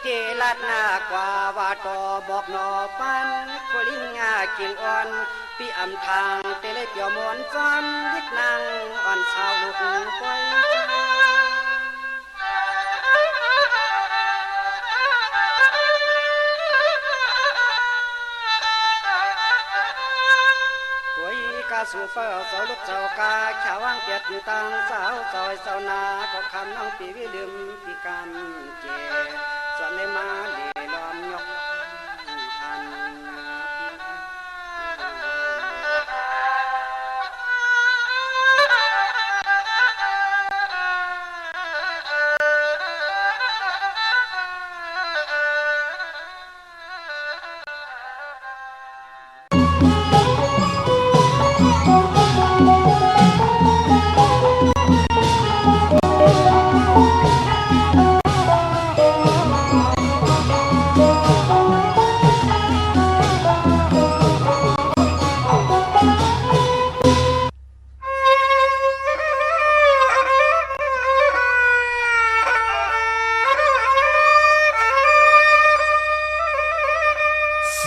เจลาดหน้ากว่าว่าต่อบอกนอปันโคลิงากิ่งอ่อนปีอำทางเตเลเปียวมวนจอมยิดนางอ่อนสาวลูกปอยสูเฝ้าเสาลูกเจ้ากาขาวางเปียดตังสาวซอยสาวนาก็คำน้องปีวิลืมปีกำเจส่วนในมาเดลอมยกทัน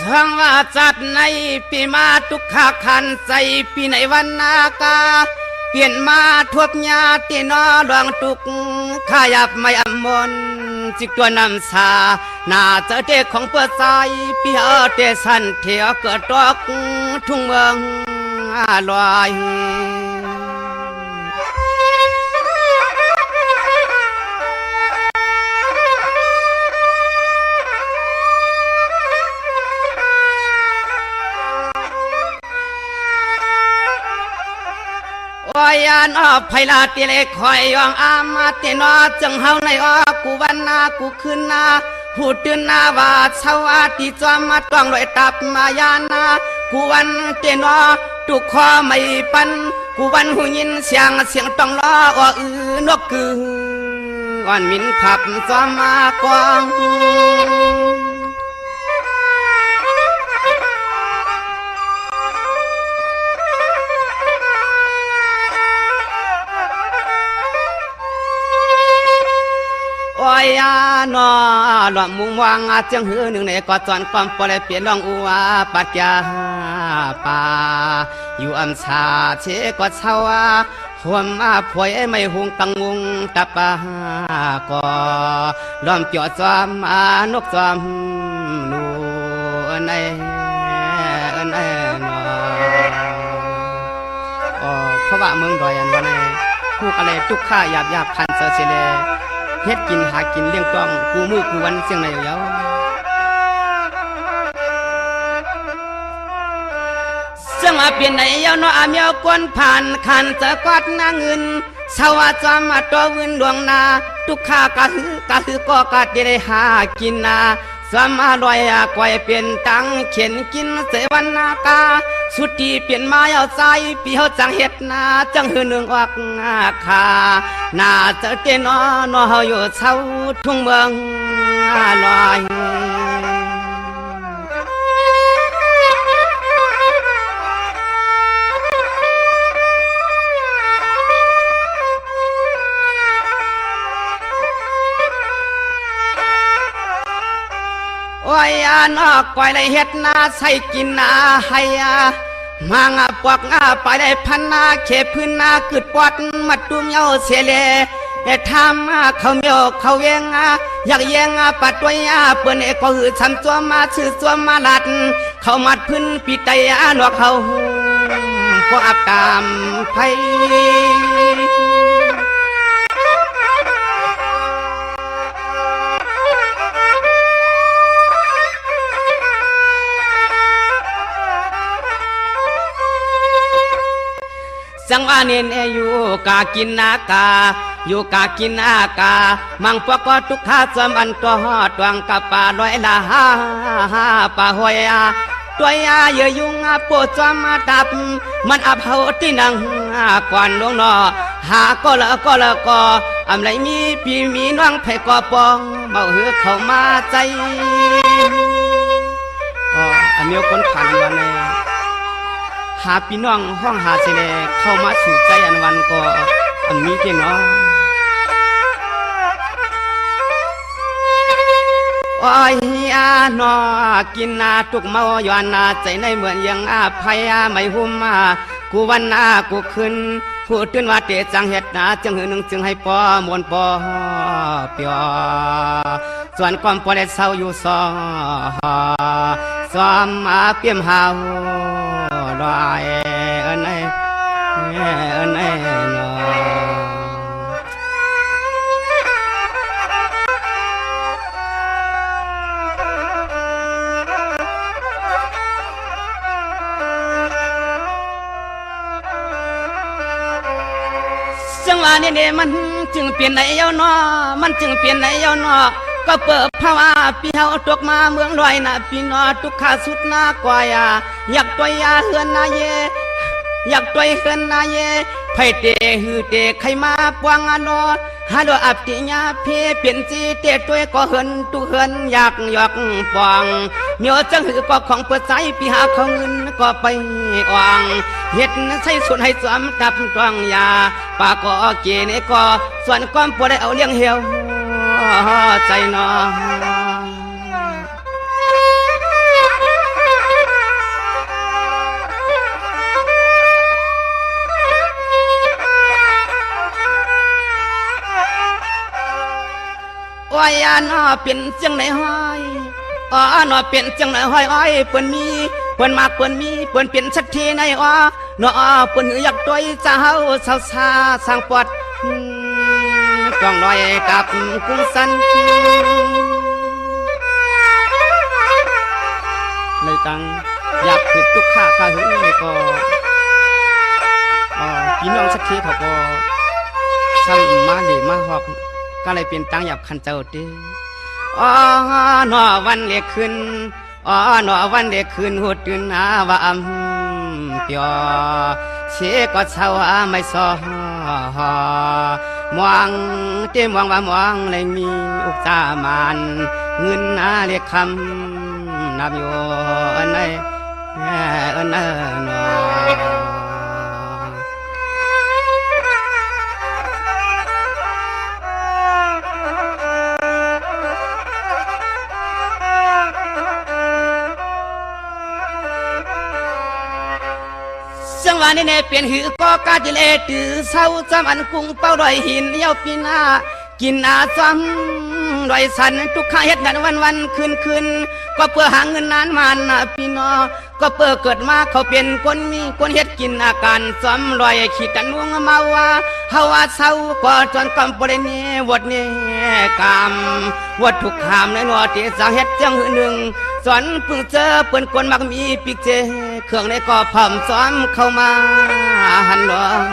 สังว่าจัดในปีมาทุกขาขันใส่ปีในวันนากาเปลี่ยนมาทวบญาตินอดวงตุกขายับไม่อมนจิกตัวนำสาหน้าเจอเด็กของเปิดใจปีเอเตสันเถียเกิดตอกทุ่งเมืองลอยยานอไพลาติเลคอยยองอามาเตนอจังเฮาในอกูวันนากูขึ้นนาหูตื่นนาว่าเช้าอาทิจอมมาต้องลอยตับมายานากูวันเตนอตุกคอไม่ปันกูวันหูยินเสียงต้องล้ออือนกกืออ่อนมินขับจอมมากวางยานอหลวงมุงวางอาจังหือหนึ่งในกอดจอนความปล่อยเปลี่ยนลองอัวปัจจาป่าอยู่อัมชาเชกอดเช้าหัวมาพวยไม่หุงตังงงตะปาก็ล้อมเกี่ยวจอมนกจอมนูในนอเพราะว่าเมืองดอยอันวันนี้ผู้อะไรทุกข้าหยาบพันเสเลเฮ็ดกินหากินเลี้ยงต้องกูมือกูวันเสียงในเยาเสียงเปลี่ยนในเยาเนาะอาเมียวกวนผ่านขันจะกอดนางเงินสาวจอมตัววินดวงนาทุกข้ากะหืก็กะได้หากินนาสามารถลอยกวยเปลี่ยนตังเขียนกินเสวันนากาสุดที่เปลี่ยนมาเอาใจปีเขาจังเฮ็ดนาจังหือหนึ่งออกขาหน้าเจอเตนอนออยู่เช้าทุ่งเมืองลอยโอ้ยนอกปล่อยเลยเฮ็ดนาใส่กินนาให้มางปวกไปได้พันนาเขพื้นนาเกิดปอดมัดตุ้มเยาเสียเลยทำเขาเมียวเขาเวงอยากแยงปัดตัวยเปิ้นก็หือทำตัวมาชื่อตัวมาลัดเขามัดพื้นปีไตหลอกเขาพวกอับตามไพจังว่าเนนอยู่กากินนากาอยู่กากินนากามังปกทุกข้าจอมอันตัวตวงกับป่าลอยละป่าหอยตัวยาเยยุงปวดจอมมาดับมันอับเหาที่นังก่อนลงนอหาก็ละอำไรมีพี่มีน้องไผ่ก็ปองเมาเหือเข้ามาใจอันนี้คนผ่านวันนี้หาพี่น้องห้องหาเสลเข้ามาสู่ใจอันวันก็อันนี้เก่งเนาะ อ้อยอาหนอกินนาทุกเมาย้อนนาใจในเหมือนยังอาภัยไม่หุ้มมากูวันนากูขึ้นพูดตื่นว่าเตจังเฮ็ดนาจึงหือหนึ่งจึงให้ปอมวนปอเปียส่วนความปอได้เศร้าอยู่ซ้อมมาเปี่ยมหาวลอยเอิ้นไอ้นอจังหวะนี้เนี่ยมันจึงเปลี่ยนไหนเย้านอมันจึงเปลี่ยนไหนเย้านอก็เปิดภาวะปีเฮาตกมาเมืองลอยนะพี่นอทุกขาสุดหน้ากวายอยากตัวยาเฮือนนาเยอยากตัวยเฮือนนาเยไผเตหือเตใครมาปวงอนอฮาโดอับติญาเพเปลี่ยนจีเตตัวก็เฮือนตุเฮือนอยากหยอกปองเมียวจังหือก็ของเปิดใจปีหาของเงินก็ไปอ่องเฮ็ดใช้ส่วนให้สวมทับตวงยาปากก็เกเนก็ส่วนความปวดได้เอาเลี้ยงเหี่ยวใจนออ้อยนอเป็นจังไหนห้อยนอเป็นจังไหนห้อยอ้อยเปิ้นมีเปิ้นมากเปิ้นมีเปิ้นเป็นชัดทีในนอเปิ้นอยากตัวเจ้าสาวสร้างปอดจ้องน้อยกับกุ้งสันเลยตังอยากผิดทุกข้าข้าหึงก็พี่น้องสักทีเขาก็สั่งมาหลีมาหอกก็เลยเป็นตังอยากขันเจ้าตีหนอวันเล็กขึ้นหนอวันเล็กขึ้นหัวตื่นหาว่าเปียเชก็เช้าไม่ซอมองเต็มมองว่ามองเลยมีอุกตามานเงินนาเรียกคำนับอยู่อันไหนอันนั้นจังหวะนี้เนี่ยเปลี่ยนหือก็กาจิเลตือเศร้าจำอันกุ้งเป้าดอยหินเย้าปีนากินอาจำดอยสันทุกข้าเฮ็ดนันวันคืนก็เพื่อหาเงินนานมันพี่น้อก็เพื่อเกิดมาเขาเป็นคนมีคนเฮ็ดกินอาการจำลอยขีดกันวงมาว่าเฮาว่าเศร้าก็จนกำปริเนวดเนกามวดทุกขามในนัวที่สังเฮ็ดจังหือหนึ่งสอนเพิ่งเจอเปิ้นคนมักมีปิกเจเครื่องในก็พร้อมซ้อมเข้ามาหันหลวง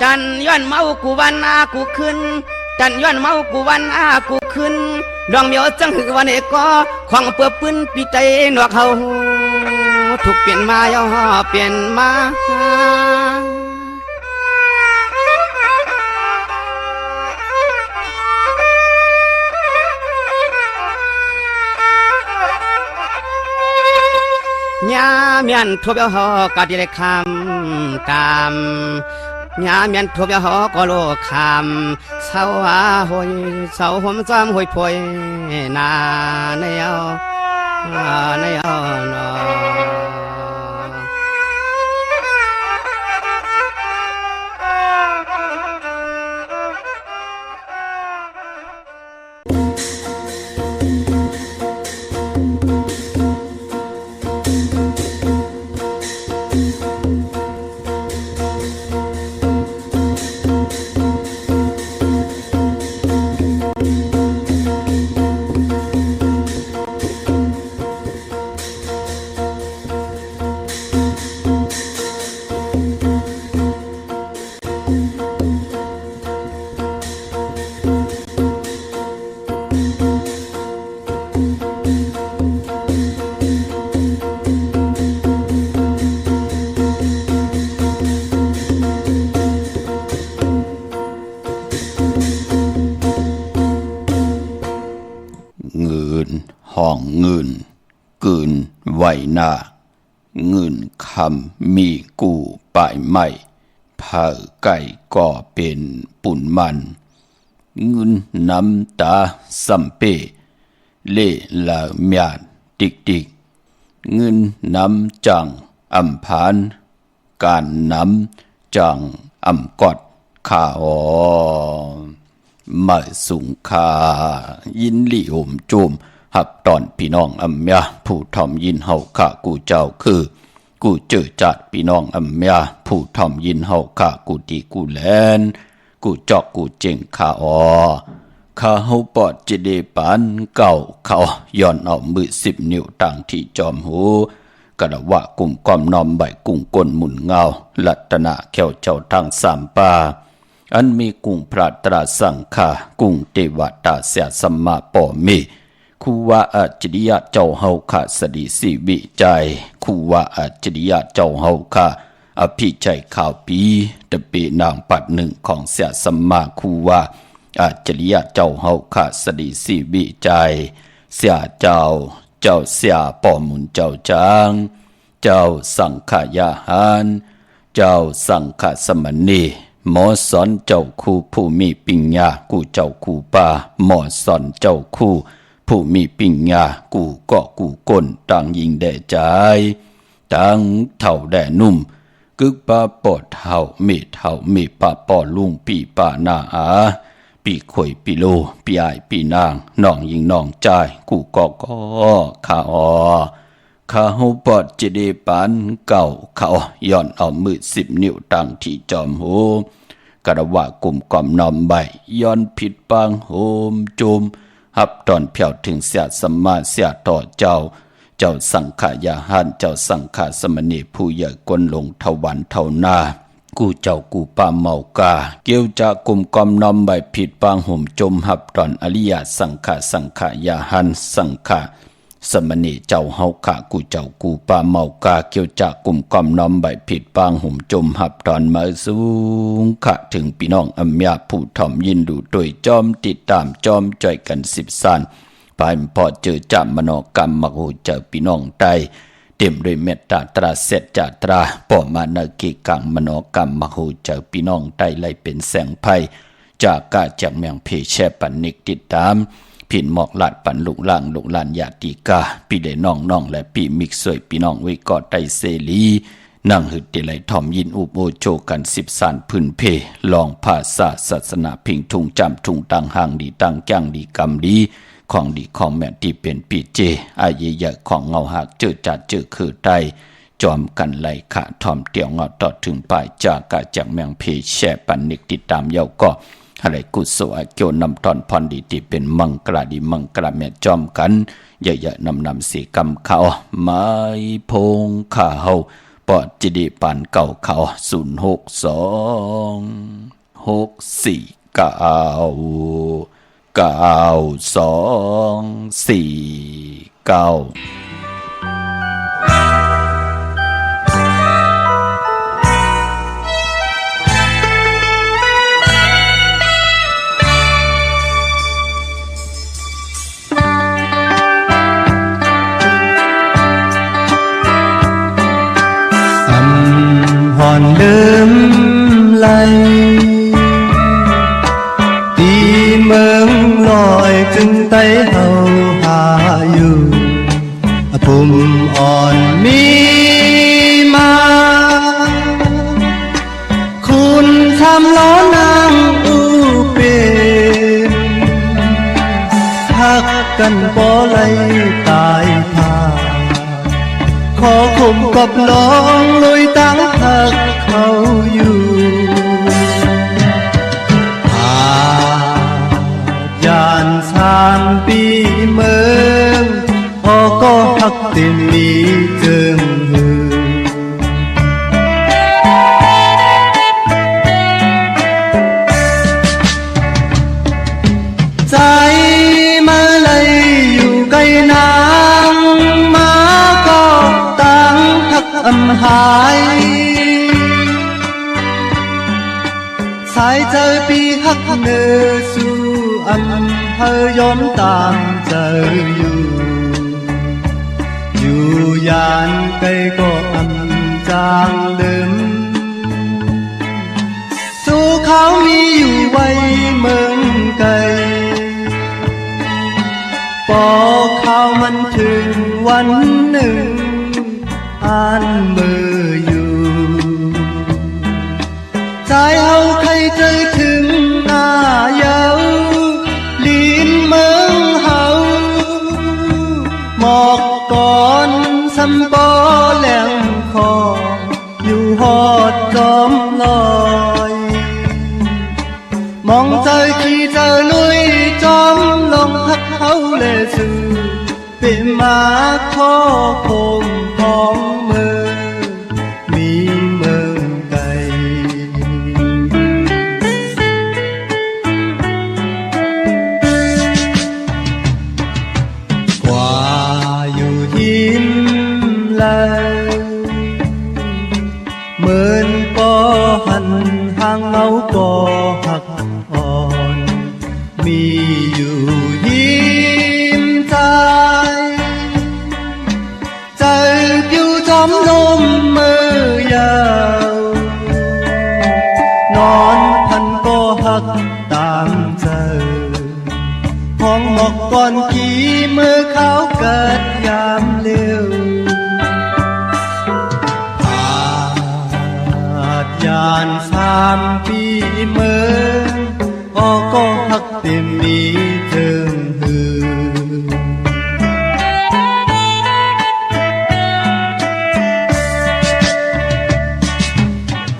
จันย้อนเมากูวันอากูขึ้นจันย้อนเมากูวันอากูขึ้นดองเมียวจังหือวันเอกก็ของเปื้อปืนปีใจหนวกเขาถูกเปลี่ยนมาย่อเปลี่ยนมาญาเมียนทุบย่อกาดิเลคำกามญาเมียนทุบย่อก็โลคำเศร้าหอยเศร้าหอมจำหอยพวยนาในเอาในเอานอ หน้าเงินคำมีกูป่ายไม่เผาไก่ก่อเป็นปุ่นมันเงินน้ำตาสัมเปเล่ละเมียนติกติกเงินน้ำจังอำพานการน้ำจังอำกอดข้ามาสุงคายินลี่โอมโจมหับตอนพี่น้องอำเมียผู้ทอมยินเฮาข้ากูเจ้าคือกูเจอจัดพี่น้องอำเมียผู้ทอมยินเฮาข้ากูตีกูแลนกูจอกกูเจงข้าข้าเฮาปอดจะได้ปานเก่าเขาย้อนเอามือ10 นิ้วต่างที่จอมหูกระวะกลุ่มก้อมนอมใบกุ้งก้นหมุนเงาลัตนาแก้วเจ้าทางสามป่าอันมีกุ้งพระตราสังฆากุ้งเทวตาเสียสัมมาปอเมคูว่าอัจฉริยะเจ้าเฮาข้าสดีสิวิจัยคูว่าอัจฉริยะเจ้าเฮาข้าอภิชัยข่าวปีตะเปนางปัดหนึ่งของเสียสัมมาคูว่าอัจฉริยะเจ้าเฮาข้าสดีสิวิจัยเสียเจ้าเสียปอมุนเจ้าจางเจ้าสังขยาหารเจ้าสังฆสมณีหมอสอนเจ้าคู่ผู้มีปิญญากูเจ้าคู่ป่าหมอสอนเจ้าคู่ผู้มีปิญญากูก็กูก้นต่างยิงแด่ใจต่างเท่าแด่นุ่มกึกป่าปอดเท่ามีป่าปอลุงปีป่านาอาปีข่อยปีโลปีอายปีนางน้องยิงน้องใจกูก็ข้าข้าหูปอดจะได้ปานเก่าเขาย้อนเอามือ10 นิ้วตั้งที่จอมหูกระวะกลุ่มกอมนอมใบย้อนผิดปางโหมโจมหับตอนเพียวถึงเสียสมมาเสียต่อเจ้าสังขายาหันเจ้าสังขาสมณีผู้ใหญ่กลลงทวันเท่านากูเจ้ากูป่าเมากาเกี่ยวจากกลุ่มกอมนอมใบผิดปางห่มจมหับตอนอริยสังขายาหันสังขาสมณีเจ้าเฮาข้ากูเจ้ากูป่าเมากาเกี่ยวจากกลุ่มกอมน้อมใบผิดปางห่มจมหับตอนมาสูงขะถึงพี่น้องอำยาผู้ถ่อมยินดูโดยจอมติดตามจอมจ่อยกัน10 สันปานพอเจอจามโนกรรมมโหเจอพี่น้องใดเต็มด้วยเมตตาตราเสจจาตราปอมานากิกังมโนกรรมมโหเจอพี่น้องใดไล่เป็นแสงไพ่จากกาจากเมืองเพแช่ปันนิกติดตามผินหมอกลาดปันลุกล่างลุกลานญาติกาปีเดน้องและปีมิกสวยพี่น้องไว้กอดไตเสลีนั่งหึดเดลัยทอมยินอุโบโจกัน10 สานพื้นเพลองภาษาศาสนาพิงทุงจำทุงตังห่างดีตังแก้งดีกำดีของดีของแม่ที่เป็นปีเจอาเยยะของเงาหักเจอจัดเจอคือไตจอมกันไหลขะทอมเตียวเงาต่อถึงปลายจากกาจากเมืองเพแช่ปันนิกติดตามเยาก็อะไรกุศลเกี่ยวนำตอนพรดีที่เป็นมังกรดีมังกรแม่จอมกันเยอะๆนำสีกำเขาไม้พงข้าเฮาปอดจิดีปานเก่าเขา06496499249หอนเดิมไหลตีเมืองลอยจึงไต้เฮาหาอยู่ปุ่มอ่อนมีมาคุณทำล้อนางอูเป็นทักกันบ่ไหลตายพาขอคมกับน้องลอยตั้งหักเขาอยู่ยาน3 ปีเมืองพอก็หักเต็มมีเจิงหือใจมาเลยอยู่ไกลนางมาก็ตั้งหักอำหายสายใจปีหักเนอสู่อำเภอยอมตามเจออยู่ อยู่ยานไกลก็อำจางลืมสู่เขามีอยู่ไว้เมืองไกลพอข่าวมันถึงวันหนึ่งอ่านมืออยู่ใจเอาใครใจถึงหน้าเยาลีนเมืองเฮาหมอกก่อนสำปอแหลมคออยู่หอดจอมลอยมองใจขี่เจอลุยจอมลงหักเขาเลยสื่อเป็นมาขอคงของมือมีเมืองไกลกว่าอยู่หินเลยเหมือนปอหันห่างเงาก่อหักอ่อนมีอยู่หิมใจใจผิวจอมลมมือยาวนอนพันก็หักตามเจอห้องหมอกก่อนกี่มือเขาเกิดยามเลี้ยวยาน3 ปีเมื่อก็หักเต็มมีเทิงหือ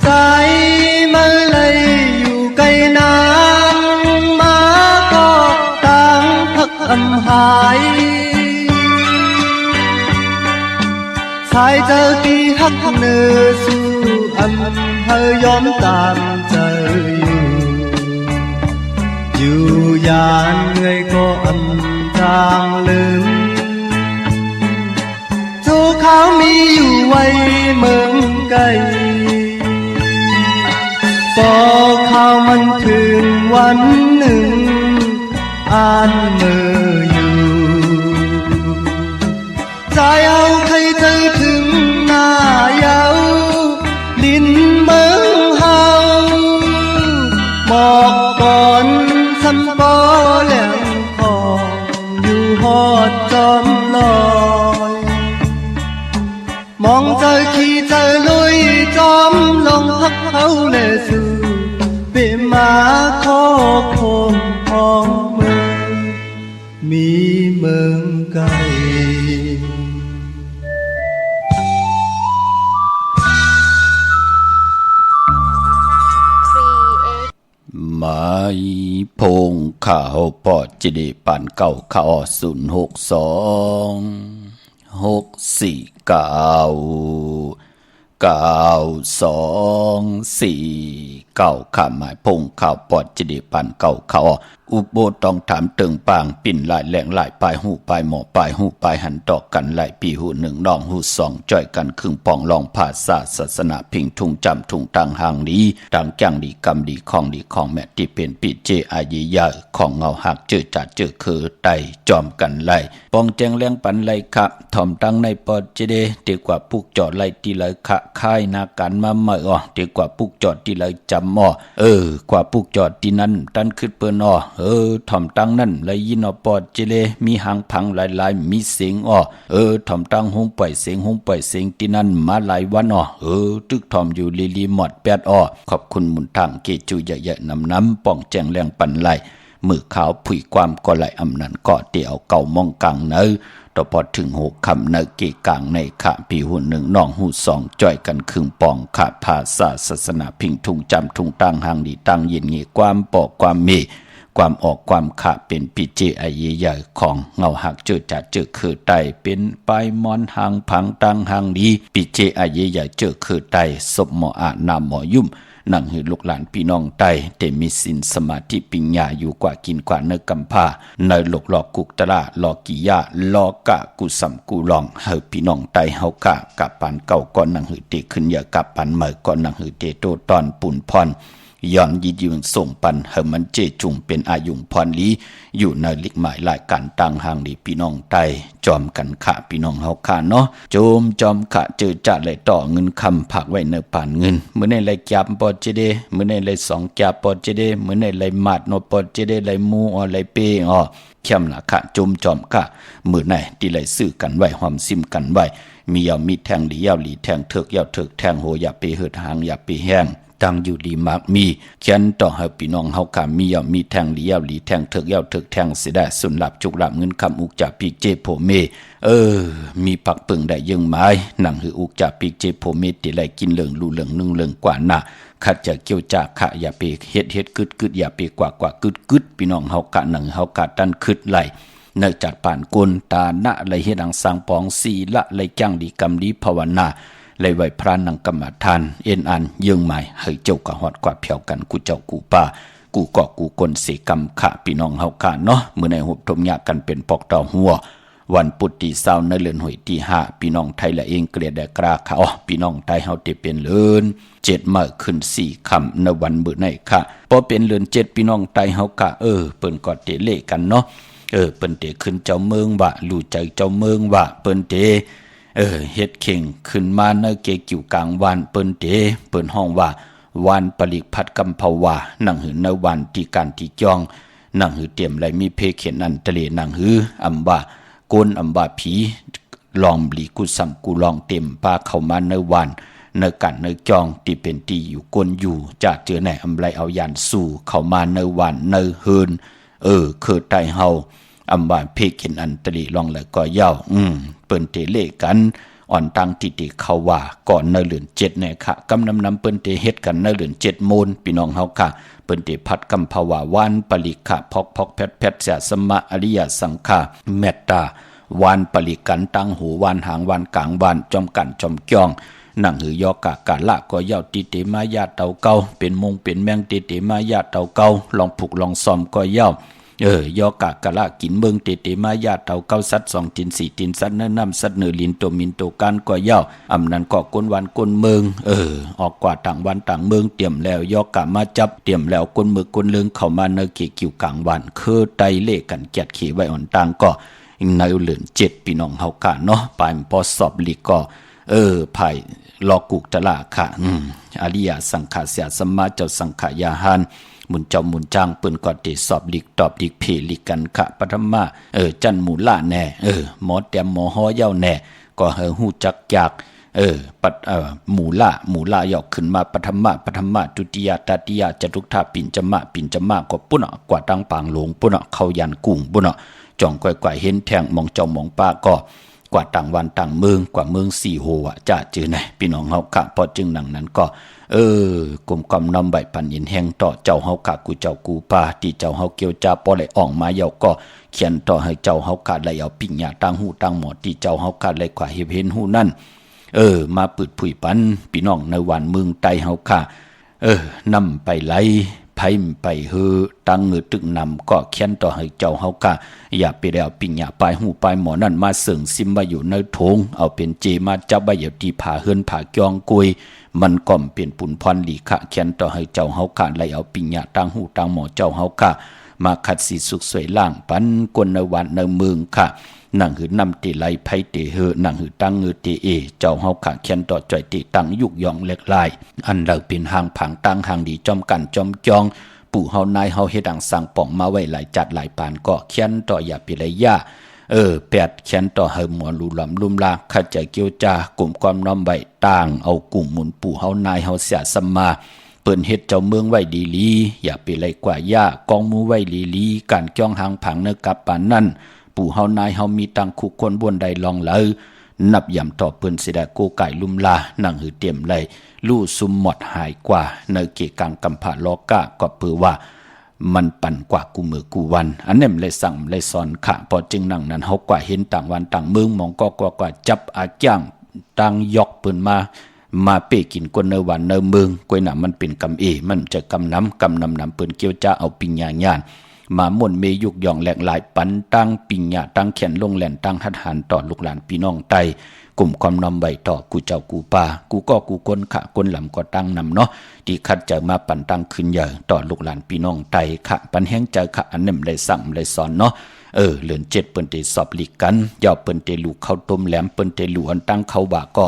ใจมาเลยอยู่ไกลนานมาก็ต่างพักอำหายสายเจอที่หักเนื้อสู่อำเธอยอมตามใจอยู่ยานไงก็อำจางลืมทุกเขามีอยู่ไว้เมืองไกลพอข่าวมันถึงวันหนึ่งอ่านมืออยู่ใจเอาใครใจถึงหน้าเยาลินเมืองเฮาหมอกก่อนสำปอแหลมคออยู่หอดจอมลอยมองเจอขี่เจอลุยจอมลงพักเขาเลยสู่เปมาขอคมของเมืองมีเมืองไกลไม้พงข่าวปอดจิดีปันเก่าข่าว062-649-9249ข่าวหมายพงข่าวปอดจิดีปันเก่าข่าวอุโบต้องถามเติงปางปิ่นหลายแหล่งหลายปลายหูปลายหมอปลายหูปลายหันดอกกันหลายปีหูหนึ่งน้องหูสองจ่อยกันครึ่งปองลองภาษาศาสนาพิงทุงจำทุงตังหางดีดังแก่งดีกำดีของแม่ที่เป็นปีเจอายียาของเงาหักเจอจัดเจอคือไตจอมกันไล่ปองแจงแรงปันไล่ค่ะถ่อมตั้งในปอดเจเดดีกว่าปุกจอดไล่ตีเลยค่ะค่ายนาการมาเมื่อดีกว่าปุกจอดตีเลยจำกว่าปุกจอดตีนั้นตันขึ้นเปิ้นถ่อมตั้งนั่นเลยยินปอดเจเลมีหางพังหลายมีเสียงถ่อมตั้งหงปล่อยเสียงตีนั้นมาหลายวันตึกถ่อมอยู่ลีหมด8ขอบคุณหมุนทางเกจูใหญ่ๆน้ำป่องแจงแรงปันไหลมือขาวผุยความก็ไหลอำนันก็เตี่ยวเก่ามองกลางเนอต่อพอถึงหกคำเนอเกกลางในขาปีหูหนึ่งน้องหูสองจ่อยกันครึ่งปองขาภาษาศาสนาพิงทุงจำทุงตังหางดีตังเย็นเงี่ยความปอกความมีความออกความขาเป็นปิเจไอเยใหญ่ของเงาหักเจอจัดเจอคือไตเป็นปลายมอนหางพังตังหางดีปิเจไอเยใหญ่เจอคือไตศพหมออาณามหมอยุ่มนั่งหือลูกหลานพี่น้องไตแต่มีสินสมาธิปิญญาอยู่กว่ากินกว่าเนื้อกำพาในหลกหลอกกุกตระหลอกกิยาลอกะกุสัมกุลองเฮอพี่น้องไตเฮากะกับปันเก่าก่อนนั่งหือเตขึ้นอย่ากับปันเมื่อก่อนนั่งหือเตโตตอนปุ่นพร ย้อนยิดยืนส่งปันเฮมันเจจุงเป็นอายุงพรลีอยู่ในลิกหมายหลายการต่างหางดีพี่น้องไตจอมกันขะพี่น้องเฮาค่ะเนาะโจมจอมขะเจอจะเลยต่อเงินคำผักไว้ในป่านเงินมื้อในเลยจับปอเจเดมื้อในเลยสองจับปอเจเดมื้อในเลยมาดโนปอเจเดเลยมูอเลยเปอเข้มละค่ะจุมจอมค่ะมื้อไหนที่เลยซื้อกันไว้หอมซิมกันไว้มียาวมีแทงหลียาวหลีแทงเถิกยาวเถิกแทงโหอย่าไปเหิดหางอย่าไปแห้งตั้งอยู่ดีมากมีเขียนต่อให้พี่น้องเฮาค่ะมียาวมีแทงหลียาวหลีแทงเถิกยาวเถิกแทงสิได้สุนหลับจุกหลับเงินคำอุกจากปีกเจโพเมมีปักปึงได้ยังไม้หนังหืออุกจากปีกเจโพเมติไหลกินเหลืองลู่เหลืองนึ่งเหลืองกว่าหน้าขัดจะเกี่ยวจากขะอย่าไปเฮ็ดกึดอย่าไปกว่ากึดพี่น้องเฮากะหนังเฮากะดันคึดไหลเนื่องจากป่านกุลตาณะไหลเฮ็ดอังสังปองสีละไหลจังดีกำดีภาวนาไหลไหวพระนังกรรมฐานเอ็นอันยังหมายให้เจ้ากะฮอดกว่าเพียวกันกูเจ้ากูป่ากูเกาะกูกลเสกรรมขะพี่น้องเฮากะเนาะมื้อในหุบทมยากันเป็นปอกต่อหัววันปุตติเศร้าในเลือนหวยที่5พี่น้องไทยละเองเกลียดได้กราค่ะพี่น้องไทยเฮาได้เป็นเลือน7มื้อขึ้น4ค่ำในวันมื้อในค่ะพอเป็นเลือน7พี่น้องไทยเฮากะเปิ้นก็เตเลกันเนาะเปิ้นเตขึ้นเจ้าเมืองว่ารู้ใจเจ้าเมืองว่าเปิ้นเตเฮ็ดเข่งขึ้นมาในเกกิวกลางวานเปิ้นเตเปิ้นห้องว่าวานปลิกพัดกำภาวานั่งหือในวันที่การที่จองนั่งหือเตรียมไหลมีเพเขียนอันทะเลนั่งหืออำว่าโกนอำว่าผีลองบลีกุสัมกูลองเต็มปาเข้ามาในวันในกันในจองที่เป็นตีอยู่กนอยู่จะเจอไหนอำไรเอายานสู่เข้ามาในวันในเฮินคือไตเฮาอำว่าเพเขียนอันทะเลลองแล้วก็ยาวเปิ้นเตเลกันอ่อนตังติติเขาว่าก่อนในเดือน7เนี่ยค่ะกำนำเปิ้นเตเฮ็ดกันในเดือน7โมนพี่น้องเฮาค่ะเปิ้นเตพัดกำภาวาวานปลิกะพอกแพทเสียสมะอริยสังฆาเมตตาวานปลิกันตั้งหูวานหางวานกลางวานจอมกันจอมจ้องนั่งหือยอกะกะละก็ยาวติเตมายาเตาเก่าเป็นมงเป็นแมงติเตมายาเตาเก่าลองผูกลองซ้อมก็ยาวยอกะกะละกินเมืองเตมายาเตาเก้าสัตว์2 ติน 4 ตินสัตว์เนื้อน้ำสัตว์เนื้อลินโตมินโตการก็ยาวอำนั้นก็ก้นวันก้นเมืองออกกว่าต่างวันต่างเมืองเตรียมแล้วยอกะมาจับเตรียมแล้วก้นมือก้นเลืองเข้ามาในเกกิวกลางวันคือไตเล่กันแกดขี่ไว้อ่อนต่างก็ในเดือน7พี่น้องเฮากะเนาะปานพอสอบลิก็ไผ่ลอกุกตะละค่ะอริยสังขารเสียสมมาเจ้าสังขายาหานมุนเจ้ามุนจ้างเปิ้นก็ติสอบลิกตอบลิกเพลิกันค่ะปฐมะจันหมูละแน่หมอแต้มหมอฮ้อเย้าแน่ก็ฮู้จักจากปัดหมูละยอกขึ้นมาปฐมะตุติยตติยจตุถาปิ่นจมะก็ปุ่นกว่าตังปางหลงปุ่นเข้ายันกุ้งปุ่นจ่องก่อยๆเห็นแทงมองเจ้ามองป้าก็กว่าต่างวันต่างเมืองกว่าเมือง4โหจะจือไหนพี่น้องเฮากะพอจึงหนังนั้นก็กลมกำนำใบปันยินแห้งต่อเจ้าเฮากะกูเจ้ากูป่าที่เจ้าเฮาเกี่ยวจ้าปอไหลอ่องมาเยาก็เขียนต่อให้เจ้าเฮากะไหลเอาปิ่งหญ้าตั้งหูตั้งหมอที่เจ้าเฮากะไหลกว่าเห็นหูนั่นมาปืดผุยปันพี่น้องในวันเมืองไตเฮากะนำไปไหลไผไปตั้งเงือตึกนำก็เขียนต่อให้เจ้าเฮากะอย่าไปแล้วปิ่งหญ้าปลายหูปลายหมอนั่นมาเสิงซิมไว้อยู่ในโถงเอาเป็นเจมาจับไว้อยู่ที่ผาเฮือนผาจองกุยมันก่อมเป็นปุ่นพรหลีขะเขียนต่อให้เจ้าเฮากะไหลเอาปิ่งหญ้าตั้งหูตั้งหมอเจ้าเฮากะมาขัดสีสุขสวยล่างปันกวนในวันในเมืองค่ะนั่งหือนำติไหลไผเตนั่งหือตั้งเงือเตเจ้าเฮาค่ะเขียนต่อจ่อยติตั้งยุกยองเล็กลายอันเราเป็นหางผังตั้งหางดีจอมกันจอมจองปู่เฮานายเฮาเฮ็ดดังสั่งป่องมาไว้หลายจัดหลายปานก็เขียนต่ออย่าปิเลยย่าแปดเขียนต่อให้หมอลูลำลุ่มลาขัดใจเกี่ยวจากลุ่มความน้อมใบต่างเอากลุ่มหมุนปู่เฮานายเฮาเสียสัมมาเปิ้นเฮ็ดเจ้าเมืองไว้ดีลีอย่าไปไล่กว่าย่ากองมูไว้ลีการจ้องหางผังเนกับปานนั้นปู่เฮานายเฮามีตังคุกคนบนใดลองเลยนับย่ำต่อเปิ้นสิได้โกไก่ลุ่มลานั่งหือเตรียมไล่ลู่ซุมหมดหายกว่าในเกกังกำผาลอกะก็เปือว่ามันปั่นกว่ากูมือกูวันอันนี้เลยสั่งเลยสอนค่ะพอจึงนั่งนั้นเฮากว่าเห็นต่างวันต่างเมืองมองก็กว่าจับอาจ้างต่างยกปืนมาเป้กินคนในวันในเมืองกวยหนามันเป็นกำมันจะกำนำปืนเกี่ยวจ้าเอาปิญญาญาณ มาม่วนเมยุกย่องแหลกหลายปันตั้งปิญญาตั้งแขนลงแหลนตั้งหัดหันต่อลูกหลานพี่น้องไตกลุ่มความนำใบต่อกูเจ้ากูป่ากูก็กูก้นขะก้นหลำก็ตั้งนำเนาะที่คัดเจอมาปันตั้งขึ้นใหญ่ต่อลูกหลานพี่น้องไตขะปันแห้งใจขะอันนึ่มได้สั่งได้สอนเนาะเหลือน7เปิ้นเตสอบลีกกันยาวเปิ้นเตลูกเข้าต้มแหลมเปิ้นเตลูอันตั้งเข้าบ่าก็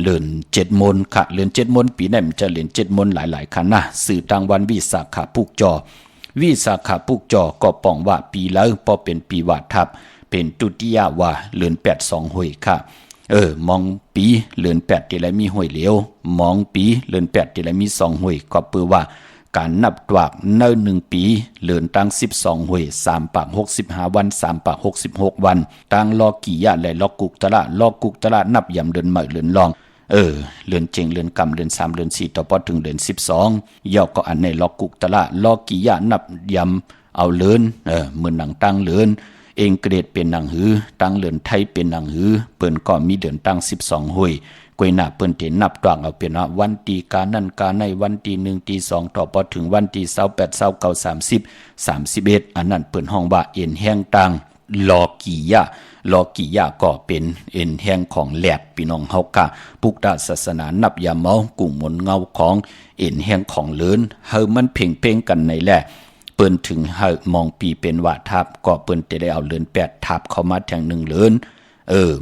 เลือน7มนค่ะเลือน7มนปีไหนมันจะเลือน7มนหลายๆคันนะสื่อต่างวันวิสาขาผูกจอวิสาขาผูกจอก็ป้องว่าปีแล้วพอเป็นปีวาทับเป็นตุติยาวาเลือน82หวยค่ะมองปีเลือน8ที่ไรมีหวยเหลียวมองปีเลือน8ที่ไรมี2หวยก็เปื้อว่าการนับตวากเนิ่น1ปีเลือนตั้ง12หวย3ปาก65วัน3ปาก66วันตั้งลอกี่ยะและลอกุกตะละลอกุกตะละนับยำเดือนใหม่เลือนลองเลือนเจงเลือนกำเลือน3เลือน4ต่อพอถึงเลือน12ย่อก็อันในลอกุกตะละลอกี่ยะนับยำเอาเลือนเหมือนหนังตั้งเลือนเองเกรดเป็นหนังหือตั้งเลือนไทยเป็นหนังหือเปิ้นก็มีเดือนตั้ง12หวยกวยหน้าเปิ้นเตนับตวางเอาเป็นวันตีกานั่นกาในวันตี1ตี2ต่อพอถึงวันตี28 29 30 31อันนั้นเปิ้นห้องว่าเอ็นแห้งตังลอกี่ยะลอกี่ยะก็เป็นเอ็นแห้งของแหลกพี่น้องเฮากะปุกดาศาสนานับยามเมากุ่งมนเงาของเอ็นแห้งของเลินเฮามันเพ่งกันในแหละเปิ้นถึงเฮามองปีเป็นว่าทับก็เปิ้นจะได้เอาเลิน8ทับเข้ามาแทง1เลิน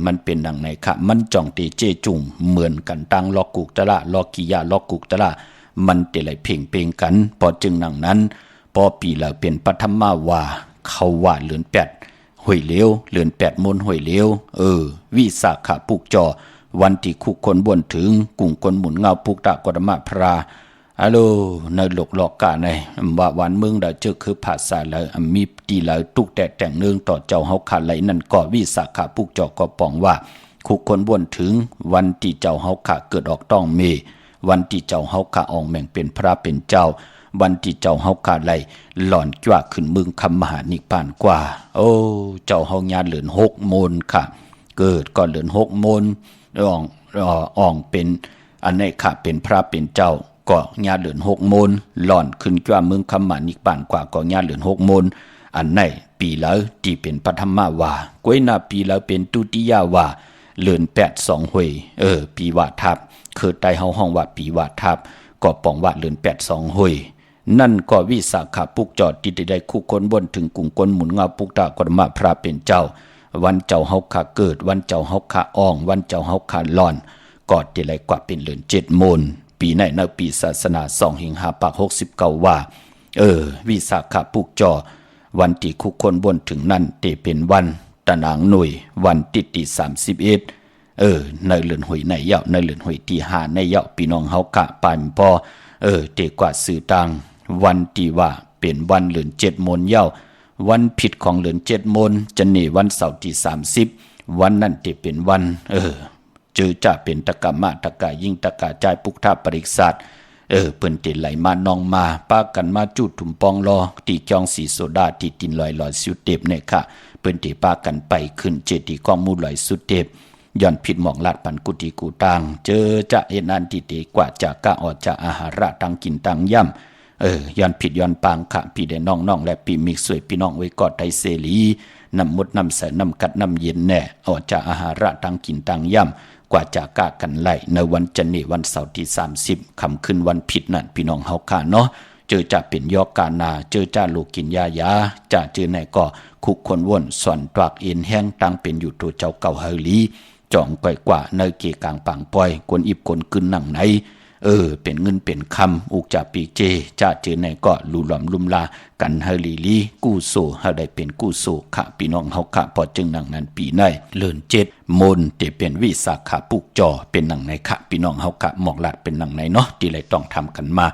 มันเป็นดังไหนค่ะมันจ่องเตเจจุ่มเหมือนกันตั้งลอกุกตะละลอกี่ยะลอกุกตะละมันเตไหลเพ่งกันพอจึงดังนั้นพอปีแล้วเป็นปฐมาวาเขาว่าเลือน8หวยเหลวเลือน8มนหวยเหลววิสาขะปุกจอวันที่คุกคนบนถึงกุ่งคนหมุนเงาปุกตะกรมะพราฮัลโหลในหลกหลอกกะในว่าวันเมืองได้เจอคือภาษาแล้วมีตีแล้วตุกแต่งเนืองต่อเจ้าเฮาขาไหลนั่นก็วิสาขะปุกจอก็ป้องว่าคุกคนบนถึงวันที่เจ้าเฮาขาเกิดออกต้องเมวันที่เจ้าเฮาขาออกแม่งเป็นพระเป็นเจ้าวันที่เจ้าเฮาขาไหลหล่อนจ้าขึ้นมึงคำมหานิพพานกว่าโอ้เจ้าเฮาญาเหลือน6มนค่ะเกิดก็เหลือน6มนอ่องเป็นอันนี้ค่ะเป็นพระเป็นเจ้าก็ญาเหลือน6มนหล่อนขึ้นจ้าเมืองคำหมานิปานกว่าก็ญาเหลือน6มนอันไหนปีแล้วที่เป็นปฐมวากวยนาปีแล้วเป็นตุติยาวาเหลือน8 2หวยปีวาทับคือใต้เฮาห้องว่าปีวาทับก็ป้องว่าเหลือน8 2หวยนั่นก็วิสาขะปุกจอดที่ได้คู่คนบนถึงกุ่งคนหมุนเงาปุกตะกรมะพระเป็นเจ้าวันเจ้าเฮาขาเกิดวันเจ้าเฮาขาอ่องวันเจ้าเฮาขาหล่อนก็ที่ไรกว่าเป็นเหลือน7มนปีไหนในปีศาสนา2หิงหาปัก69ว่าวิสาขะปุกจอวันที่คุกคนบนถึงนั่นเตเป็นวันตะนางหน่วยวันที่31ในเลือนหวยในเยาในเลือนหวยที่5ในเยาพี่น้องเฮากะปานพอเตกว่าสื่อต่างวันที่ว่าเป็นวันเลือน7มนเยาวันผิดของเลือน7มนจะนี่วันเสาร์ที่30วันนั้นเตเป็นวันเจอจะเป็นตะกะมะตะกะยิ่งตะกะใจปุกทาปริกษาเปิ้นเตไหลมานองมาป้ากันมาจุดถุมปองรอตีจองสีโซดาที่ตินลอยสุดเต็บเนี่ยค่ะเปิ้นเตป้ากันไปขึ้นเจดีย์กองมูลอยสุดเต็บย้อนผิดหมองลาดปันกุฏิกูตังเจอจะเห็นอันที่เตกว่าจากกะออกจากอาหาระตังกินตังย่ำย้อนผิดย้อนปางค่ะพี่ได้น้องและปีมิกสวยพี่น้องไว้กอดไทยเสรีน้ำมดน้ำใสน้ำกัดน้ำเย็นแน่ออกจากอาหาระตังกินตังย่ำกว่าจะกะกันไล่ในวันจันทร์วันเสาร์ที่30ค่ำคืนวันผิดนั่นพี่น้องเฮาค่ะเนาะเจอจะเป็นยอกกานาเจอจะลูกกินยาจะเจอไหนก็คุกคนว่นส่วนตวากเอ็นแห้งตั้งเป็นอยู่ตัวเจ้าเก่าเฮลีจ่องก่อยกว่าในเกกลางปังปอยกวนอิบกวนกึนหนังไหนเป็นเงินเป็นคำอุกจะปีเจจะเจอไหนก็ลุหลอมลุมลากันเฮลีกู้โซเฮาได้เป็นกู้โซค่ะพี่น้องเฮาค่ะพอจึงหนังนั้นปีในเลื่อน7มนเตเป็นวิสาขะปุกจอเป็นหนังไหนค่ะพี่น้องเฮาค่ะหมอกหลัดเป็นหนังไหนเนาะที่ไรต้องทำกันมา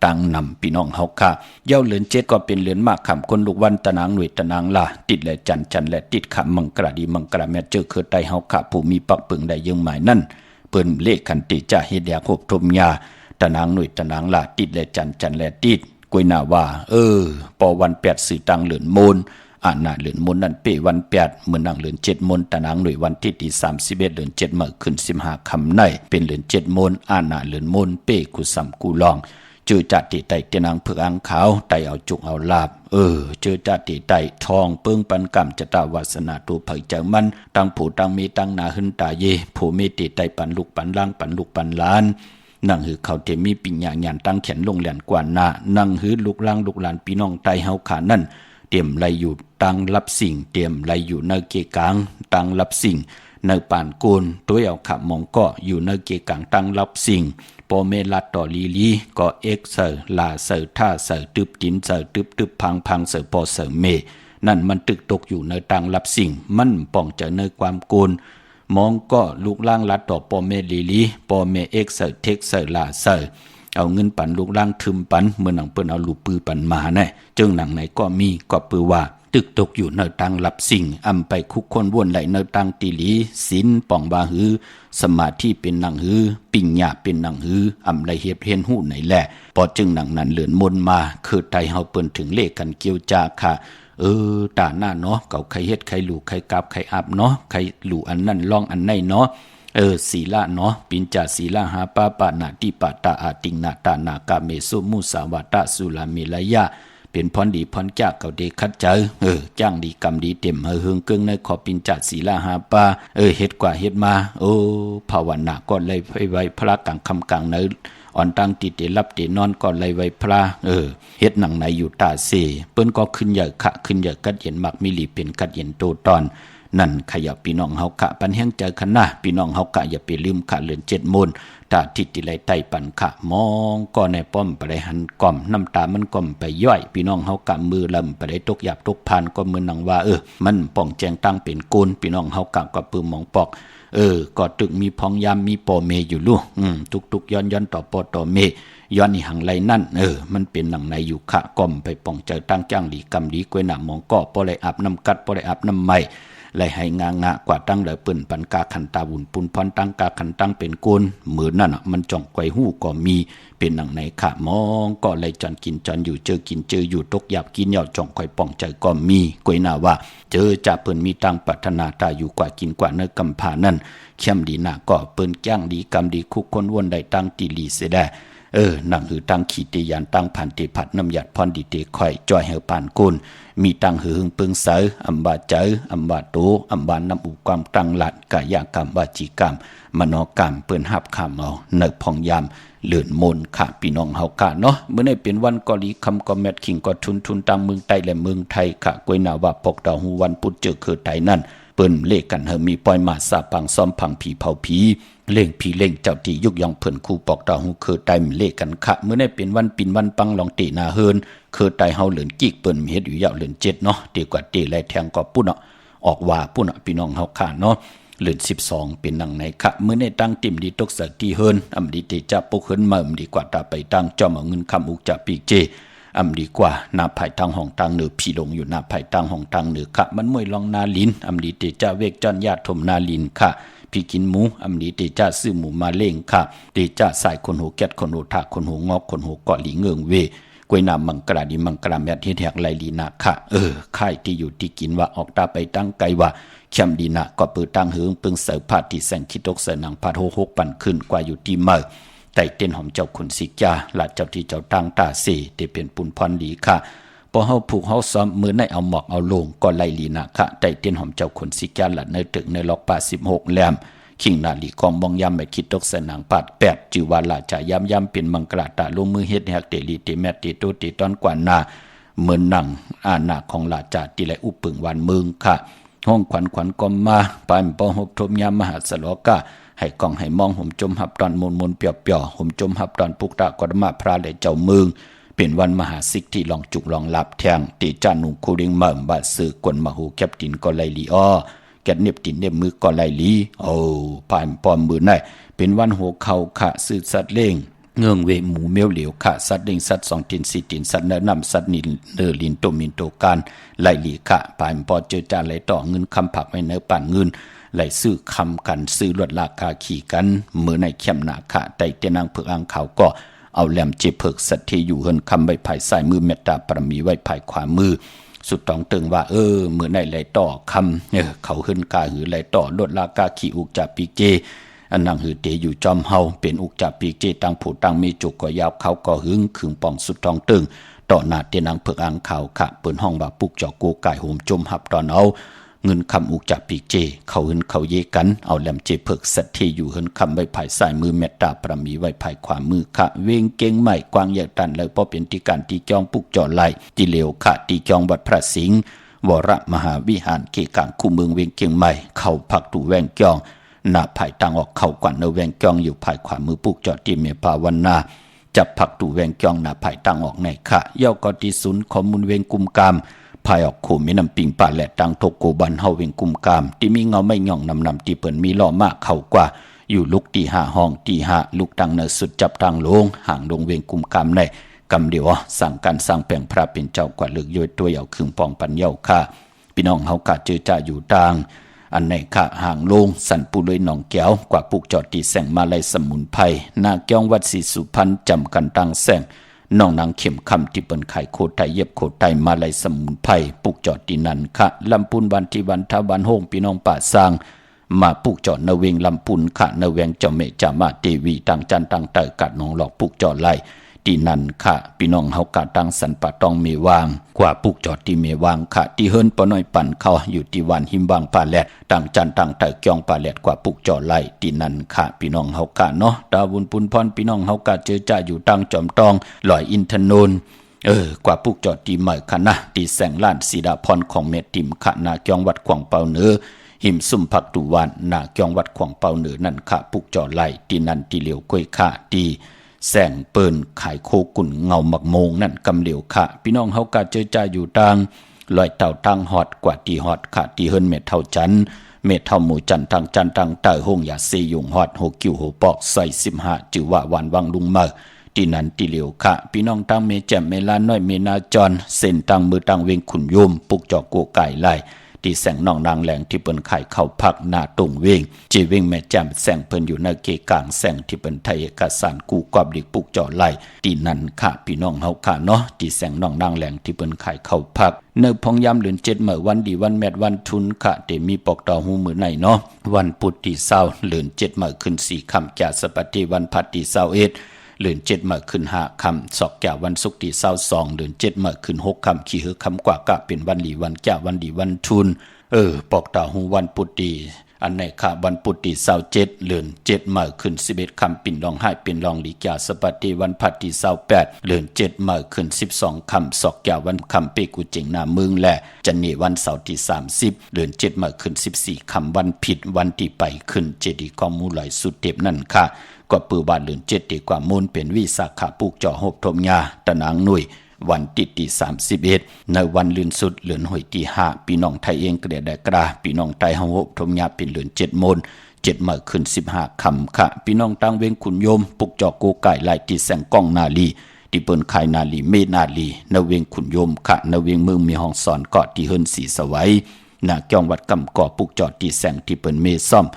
ตั้งนำพี่น้องเฮาค่ะเย้าเลือน7ก็เป็นเลือนมากคำคนลูกวันตะนางหน่วยตะนางลาติดและจันและติดขะมังกระดีมังกระแม่เจอคือไตเฮาค่ะผู้มีปักปึงได้ยังหมายนั่นเปิ้นเลขขันติจะเฮ็ดยาคบทมยาตะนางหน่วยตะนางลาติดและจันและติดกวยหน้าว่าปอวัน8สื่อตังเหลือนโมนอาณาเหลือนมนนั่นเปวัน8เหมือนนางเหลือน7มนตะนางหน่วยวันที่31เหลือน7มื้อขึ้น15ค่ำในเป็นเหลือน7มนอาณาเหลือนมนเปกุสัมกูลอง เจอจัดติไตเตนางเผือกอังขาวไตเอาจุกเอาลาบเจอจัดติไตทองเปิ้งปันกรรมจะตาวาสนาตัวเผยเจ้ามันตั้งผู้ตั้งมีตั้งนาหึนตาเยผู้มีติไตปันลูกปันล่างปันลูกปันล้านนั่งหือเขาเตมีปิญญาญาณตั้งแขนลงแหลนกว่าหน้านั่งหือลูกล่างลูกหลานพี่น้องไตเฮาขานั่นเตรียมไหลอยู่ตั้งรับสิ่งเตรียมไหลอยู่ในเกกางตั้งรับสิ่งในป่านโกนตัวเอาขับมองก็อยู่ในเกกางตั้งรับสิ่งปอเมลัดต่อลีก็เอกเสอลาเสอท่าเสอตึบจินเสอตึบพังเสอปอเสอเมนั่นมันตึกตกอยู่ในตั้งรับสิ่งมันป่องเจอในความโกนมองก็ลูกล่างลัดต่อปอเมลีปอเมเอกเสอเทกเสอลาเสอเอาเงินปันลูกล่างทึมปันเมื่อหนังเปิ้นเอาลูกปือปันมาแน่จึงหนังไหนก็มีก็ปือว่าตึกตกอยู่ในตังหลับสิ่งอำไปคุกคนวนไหลในตังติลีศีลป่องบาหือสมาธิเป็นหนังหือปิญญาเป็นหนังหืออำไรเฮ็ดเห็นหู้ไหนแหละพอจึงหนังนั้นเลื่อนมนมาคือไตเฮาเปิ้นถึงเลขกันเกี่ยวจาค่ะตาหน้าเนาะเก่าใครเฮ็ดใครหลู่ใครกราบใครอาบเนาะใครหลู่อันนั้นลองอันไหนเนาะศีละเนาะปิญจศีละหาปาปานาติปาตาอาติงนาตานากาเมสุมุสาวาตะสุลามิลายะเป็นพรดีพรจากเก่าเดคัดเจอจ้างดีกรรมดีเต็มเฮืองเกิงในขอปิญจศีละหาปาเฮ็ดกว่าเฮ็ดมาภาวนาก็เลยไว้พระกลางคำกลางเนอ่อนตั้งติดรับตินอนก็เลยไว้พระเฮ็ดหนังในอยู่ตาเสเปิ้นก็ขึ้นใหญ่ขะขึ้นใหญ่กัดเย็นมักมิลีเป็นกัดเย็นโตตอนนั่นขยับพี่น้องเฮากะปันแห้งใจคันนะพี่น้องเฮากะอย่าไปลืมขะเลือน7 โมงตาทิศติไลใต้ปันขะมองก็ในป้อมไปได้หันก่อมน้ำตามันก่อมไปย่อยพี่น้องเฮากะมือลำไปได้ตกหยาบตกพานก็มือหนังว่ามันป่องแจงตั้งเป็นโกนพี่น้องเฮากะก็ปืมมองปอกก็ตึกมีพองยามมีปอเมอยู่ลูทุกย้อนต่อปอต่อเมย้อนนี่หังไรนั่นมันเป็นหนังในอยู่ขะก่อมไปป่องเจอตั้งจ้างดีกรรมดีกวยหนามองก็ปอไหลอาบน้ำกัดปอไหลอาบน้ำใหม่ไล่ให้งากว่าตั้งเหลือเปิ่นปันกาขันตาบุญปุนพรตั้งกาขันตั้งเป็นโกนเหมือนนั่นมันจ่องไกวหู้ก็มีเป็นหนังในขะมองก็ไล่จอนกินจอนอยู่เจอกินเจออยู่ตกหยาบกินยอดจ่องไกวป่องใจก็มีกวยหน้าว่าเจอจ่าเปิ่นมีตั้งปัฒนาตาอยู่กว่ากินกว่าเนื้อกำพานั่นเข้มดีหน้าก็เปิ่นจ้างดีกรรมดีคุกคนวนได้ตั้งตีลีเสได้หนังหือตั้งขีติยานตั้งผ่านติผัดน้ำหยัดพรดิเตข่อยจอยเฮปานกุลมีตั้งหือหึงปึงเสออัมบาเจออัมบาโตอัมบานน้ำอุความตั้งหลัดกายกรรมวาจีกรรมมโนกรรมเปิ้นหับคำเอาเนิกพองยามเลื่อนมนค่ะพี่น้องเฮากะเนาะเมื่อในเป็นวันกอลีคำก็แมทคิงก็ทุนตั้งเมืองใต้และเมืองไทยค่ะกวยนาว่าปกดาวหูวันพุธเจอคือไทยนั่นเปิ้นเลขกันเฮมีปล่อยมาสาปังซ้อมพังผีเผาผีเล่งผีเล่งเจ้าที่ยุกยองเพิ่นคู่ปอกดาวหูคือไตเลขกันค่ะเมื่อในเป็นวันปินวันปังลองตีนาเฮินคือไตเฮาเหลือนกิกเปิ้นเฮ็ดอยู่ยาวเหลือน7เนาะดีกว่าตีไล่แทงก็ปุ้นออกว่าปุ้นพี่น้องเฮาค่ะเนาะเหลือน12เป็นนังในค่ะเมื่อในตั้งติ่มดีตกสักที่เฮินอำดีเตจะปกเฮินมาดีกว่าตาไปตั้งจอมเอาเงินคำอุกจะปีกเจดีกว่านาภายทางห้องทางเหนือพี่ลงอยู่นาภายทางห้องทางเหนือค่ะมันมวยลองนาลินดีเตจะเวกจอนญาติถมนาลินค่ะพี่กินหมูดีเตจะซื้อหมูมาเล่งค่ะเตจะใส่คนหูแก๊ดคนหูถากคนหูงอกคนหูเกาะหลีเงืองเวกวยนามังกราดีมังกราแมทเฮ็ดแหกไหลลีนาค่ะค่ายที่อยู่ที่กินว่าออกตาไปตั้งไกลว่าเข้มดีนะก็เปิดตั้งหืงปึงเสอพาที่แสงคิดตกเสนังพาโหกปั่นขึ้นกว่าอยู่ที่เมื่อแต่เต้นหอมเจ้าขุนสิกาหลาดเจ้าที่เจ้าตั้งตาเสเตเป็นปุนพรดีค่ะพอเฮาผูกเฮาซ้อมมือในเอาหมอกเอาลงก็ไหลลีนะค่ะแต่เต้นหอมเจ้าขุนสิกาหลาดในตึกในล็อก86แหลมขิงนาลีกองมองยำไม่คิดตกเสนังปาด8จือว่าลาจะย้ำเป็นมังกราตาลงมือเฮ็ดแหกเตลีเตแมตเตโตเตตอนกว่านาเหมือนหนังอาณาของลาจาติและอุปึงวันเมืองค่ะห้องขวัญก็มาปานปอหบทมยามมหาสโลกะให้กองให้มองห่มจมหับตอนมนเปียวๆห่มจมหับตอนปุกตะกอดมาพระและเจ้าเมืองเป็นวันมหาสิกที่ลองจุกลองหลับแทงติจานุคูริงเมิ่มบาสือกวนมหูแคปตินก็ไลลีอ้อแกเน็บตินเน็บมือก็ไลลีปานปอมมือได้เป็นวันหัวเข่าขะสืบสัตว์เล่งเงื่องเวหมูเมียวเหลียวขะสัตว์เด้งสัตว์2 ติน4 ตินสัตว์เนื้อนำสัตว์นินเนอลินโตมินโตการไล่หลีขะปานพอเจอจานไหลต่อเงินคำผักไว้เนื้อป่านเงินไหลซื้อคำกันซื้อลวดราคาขี่กันมือในเข้มหนาขะไตเตนังเผือกอังเขาก็เอาแหลมเจ็บเผือกสัตว์ที่อยู่เฮินคำไว้ภายซ้ายมือเมตตาปรมีไว้ภายขวามือสุดต้องตึงว่ามือในไหลต่อคำเขาเฮินกาหือไหลต่อลวดราคาขี่อุกจะปีเจ อันนังหือเตอยู่จอมเฮาเป็นอุกจับปีกเจตังผู้ตังมีจุกก็ยาวเขาก็หึงขึงป่องสุดทองตึงต่อหน้าเตนังเพิกอังข่าวค่ะเปิ้นห้องว่าปุกจอกโกไก่โหมจมหับตอนเอาเงินคำอุกจับปีกเจเขาหึนเขาเยกันเอาแหลมเจเพิกสัตที่อยู่หึนคำไว้ภายซ้ายมือเมตตาประมีไว้ภายขวามือค่ะเวงเก่งใหม่กวางใหญ่ตันเลยพอเป็นที่การตีจองปุกจอไหลตีเหลวค่ะตีจองวัดพระสิงห์วรมหาวิหารเกกางคู่เมืองเวียงเกียงใหม่เข้าพักตู่แวงจองหน้าภายต่างออกเข้ากว่าเนแวงจองอยู่ภายขวามือปุกจอดที่เมภาวันนาจับพักตู่แวงจองหน้าภายต่างออกในค่ะเย้ากอที่ศูนย์ข้อมูลเวียงกุมกามภายออกขู่มีน้ำปิงป่าแหลตังทกโกบันเฮาเวียงกุมกามที่มีเงาไม่ย่องนำที่เปิ่นมีล้อมากเข้ากว่าอยู่ลุกตีห้าห้องตีห้าลุกตังเนสุดจับตังลงห่างลงเวียงกุมกามในกำเดียวสั่งการสร้างแปลงพระเป็นเจ้ากว่าเลือกย่อยตัวเหยาครึ่งปองปันเย้าค่ะพี่น้องเฮากะเจอจ่าอยู่ต่างอันไหนค่ะห่างลงสันปูเลยหนองแก้วกว่าปุกจอดตีแสงมาลัยสมุนไพรนาเกี้ยงวัดศรีสุพรรณจำกันตังแสงน้องนางเข็มคำที่เปิ้นไข่โคไทยเย็บโคไทยมาลัยสมุนไพรปุกจอดตีนันค่ะลำปุนวันที่วันทาวันโฮงพี่น้องป่าสร้างมาปุกจอดนเวงลำปุนค่ะนเวงเจ้าเมจามาเทวีต่างจันต่างเตอกัดน้องหลอกปุกจอดไล่ที่นั่นค่ะพี่น้องเฮากะตังสันปะตองเมวางกว่าปุกจอดที่เมวางค่ะที่เฮิรนปน้อยปั่นเข้าอยู่ที่วันหิมบางปาแลดต่างจันต่างเตอเกียงปาแลดกว่าปุกจอดไล่ที่นั่นค่ะพี่น้องเฮากะเนาะดาวุนปุนพรพี่น้องเฮากะเจอจ่าอยู่ตังจอมตองลอยอินทนนท์กว่าปุกจอดที่ใหม่ค่ะนะที่แสงล้านสีดาพรของเมติมค่ะนาเกียงวัดขวางเปาเหนือหิมซุ่มผักตุวันนาเกียงวัดขวางเปาเหนือนั่นค่ะปุกจอดไล่ที่นั่นที่เหลียวก้อยค่ะที่แสงเปิ้นขายโคกุ่นเงาหมักโมงนั่นกำเหลียวค่ะพี่น้องเฮากะเจอจ่าอยู่ต่างลอยเต่าตั้งฮอดกว่าตีฮอดค่ะตีเฮิรนเม็ดเท่าจันเม็ดเท่าหมู่จันทางจันทางเต่าห้องยาเซยุงฮอด6กิ้ว6ปอกใส่15จือว่าวันวังลุงเมอที่นั้นที่เหลียวค่ะพี่น้องตั้งเมแจ่มเมลาน้อยเมนาจรเส้นตั้งมือตั้งเวงขุนโยมปุกจอกโกไก่ไล่ที่แสงนองนางแหลงที่เปิ้นไข่เข้าพักหน้าตุงเวงจีเวงแม่แจ่มแสงเปิ้นอยู่ในเกกลางแสงที่เปิ้นไทยเอกสารกูกอบดิกปุกจอไล่ที่นั่นค่ะพี่น้องเฮาค่ะเนาะที่แสงนองนางแหลงที่เปิ้นไข่เข้าพักเนื้อพองยามเดือน7เมื่อวันดีวันแมดวันทุนค่ะเตมีปอกดอกหูมือในเนาะวันพุธที่20เดือน7เมื่อขึ้น4ค่ำแก่สปฏิวันพัดที่21เดือน7มาขึ้น5ค่ำศอกแก่วันศุกร์ที่22เดือน7มาขึ้น6ค่ำขี้หือค่ำกว่ากะเป็นวันหลีวันแก่วันดีวันทุนปอกตาหูวันปุตติอันไหนค่ะวันปุตติ27เดือน7มาขึ้น11ค่ำปิ่นรองให้เป็นรองหลีแก่สปฏิวันพัดที่28เดือน7มาขึ้น12ค่ำศอกแก่วันค่ำเปกุเจงหน้าเมืองและจันนีวันเสาร์ที่30เดือน7มาขึ้น14ค่ำวันผิดวันที่ไปขึ้นเจดีย์กองมูลอยสุดเต็มนั่นค่ะก็ปือบาทเดือน7ดีกว่ามูลเป็นวิสาขาปุกจ่อหบทมยาตะนางหนุ่ยวันที่31ในวันลื่นสุดเลือนหอยที่5พี่น้องไทยเองก็ได้กระพี่น้องไทยเฮาหบทมยาเป็นเลือน7โมง7มื้อขึ้น15ค่ำค่ะพี่น้องตั้งเวงขุนโยมปุกจ่อโกไก่ไล่ที่แสงก้องนาลีที่เปิ้นขายนาลีเมนาลีในเวงขุนโยมค่ะในเวงเมืองมีห้องสอนเกาะที่เฮิรนสีสวัยนาเกียงวัดกำก่อปุกจ่อที่แสงที่เปิ้นเมซ่อม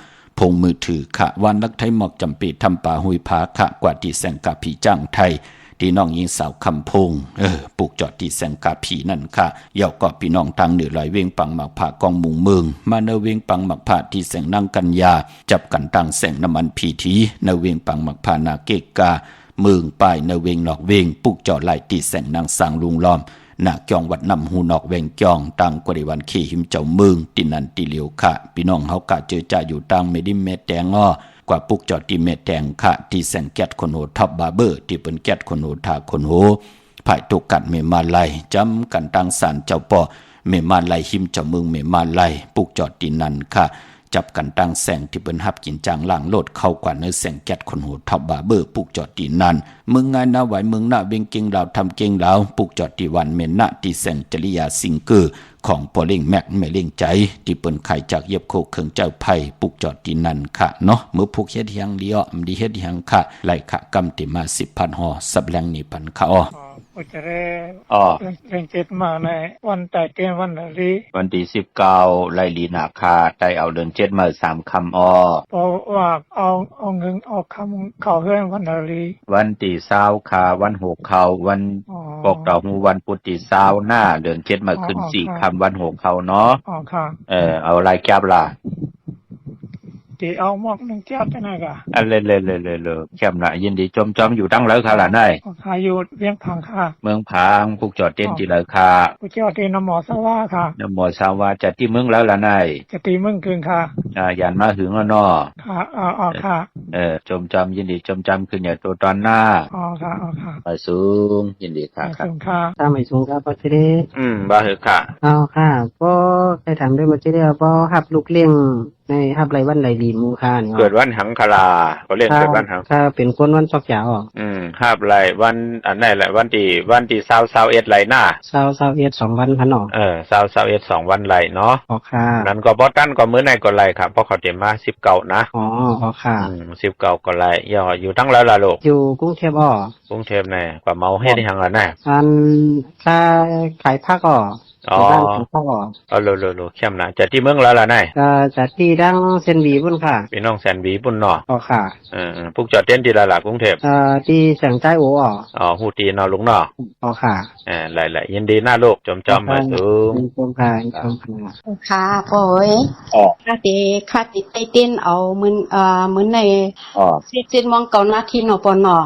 พงมือถือค่ะวันลักไทยหมอกจำปีทำป่าหุยผาค่ะกว่าที่แสงกาผีจ้างไทยที่น้องยิงสาวคำพงปลูกจอดที่แสงกาผีนั่นค่ะเย่าก็พี่น้องทางเหนือลอยเวียงปังหมักผากองมุงเมืองมาเนเวียงปังหมักผาที่แสงนั่งกันยาจับกันตังแสงน้ำมันผีทีเนเวียงปังหมักผานาเกกาเมืองปลายเนเวียงนอกเวียงปลูกจอดไหลที่แสงนางสางลุงล้อมนาเกียงวัดนำหูนอกเวงเกียงตังกว่าในวันขี้หิมเจ้าเมืองตินันติเหลียวค่ะพี่น้องเฮากะเจอจ่าอยู่ตังเมดิเมแตงกว่าปุกจอดที่เมแตงค่ะที่แสงแก๊สคนโหท็อปบาร์เบอร์ที่เป็นแก๊สคนโหทาคนโหภายตุกัดเมมาไลจำกันตังสารเจ้าป่อเมมาไลหิมเจ้าเมืองเมมาไลปุกจอดที่นั่นค่ะจับกันตั้งแสงที่เป็นหับกินจางล่างโลดเข้ากว่าเนื้อแสงแก๊สคนโหท็อปบาร์เบอร์ปุกจอดที่นั่นเมืองไงนาไหวเมืองหน้าเบงเก่งลาวทำเก่งลาวปุกจอดที่วันเมนนาที่แสงจริยาสิงเกอร์ของปอเล่งแม็กแม่เล่งใจที่เปิ้นไข่จากเย็บโคเครื่องเจ้าไผ่ปุกจอดที่นั่นค่ะเนาะเมื่อพุกเฮ็ดยังเดียวดีเฮ็ดยังค่ะไล่ค่ะกำติมา10,000ห่อสับแรงนี่พันค่ะอุจเรเร่งเจ็ดมาในวันแต่เกณฑ์วันนี้วันที่19ไล่ลีนาคาได้เอาเดือน7มา3ค่ำเพราะว่าเอาเงินเอาคำเข้าเฮือนวันนี้วันที่20ค่ะวัน6เข้าวันปกดอกหูวันพุธที่20หน้าเดือน7มาขึ้น4ค่ำวัน6เข้าเนาะค่ะเอาลายแก๊บล่ะ ตีเอาหมอกหนึ่งเจ้าจะไหนกะ อันเลยเข้มละยินดีจมอยู่ตั้งแล้วค่ะล่ะนาย ค่ะอยู่เวียงพังค่ะ เมืองผางผูกจอดเต้นที่เลยค่ะ ผู้เจ้าตีนหมอสว่าค่ะ นโมสาวาจัดที่เมืองแล้วล่ะนาย จะตีมึงกึ่งค่ะ ยันมาถึงแล้วเนาะ ค่ะค่ะ จำยินดีจำขึ้นอย่าตัวตอนหน้า ค่ะ ไปสูงยินดีค่ะ ขอบคุณค่ะ ถ้าไม่สูงครับบ่สิได้ บ้าเหอะค่ะ เอาค่ะบ่ได้ทำด้วยบ่สิได้บ่รับลูกเลี้ยงในรับไรวันไรดีหมู่ค่านี่ เกิดวันหังคลาเขาเรียกเกิดวันหัง ถ้าเป็นคนวันซอกยาออก ห้าบไรวันอันไหนแหละวันที่เศร้าเอ็ดไรหน้า 20 2วันพันออก เศร้าเอ็ด2 วันไรเนาะ ออกค่ะ นั้นก็บอตั้นก็มื้อไหนก็ไรครับเพราะเขาเตรียมมา19นะ อ๋อออกค่ะ 19ก็ไรอยู่ตั้งแล้วล่ะลูก อยู่กรุงเทพอ้อก รุงเทพแน่กว่าเมาเฮ็ดที่หังละแน่ อันค่าขายผักอ้อ อ๋อ ร้านขายผักอ้อ โลเข้มนะจะที่เมืองแล้วล่ะแน่ ก็จัดที่ดังเส้นหวีพุ่นค่ะ พี่น้องแสนหวีปุ่นเนาะ ออกค่ะ พวกจอดเต้นที่ละหลักกรุงเทพ ที่เสียงใจโออ้อ ฮู้ตีเนาะลุงเนาะ ออกค่ะ หลายยินดีหน้าลูกจำมาสูง ชมค่ะชมค่ะ ค่ะโอ้ย อ๋อ ค่าติดไตเต้นเอามื้อใน อ๋อ เจ็ดมองเก่านาทีเนาะปอนเนาะ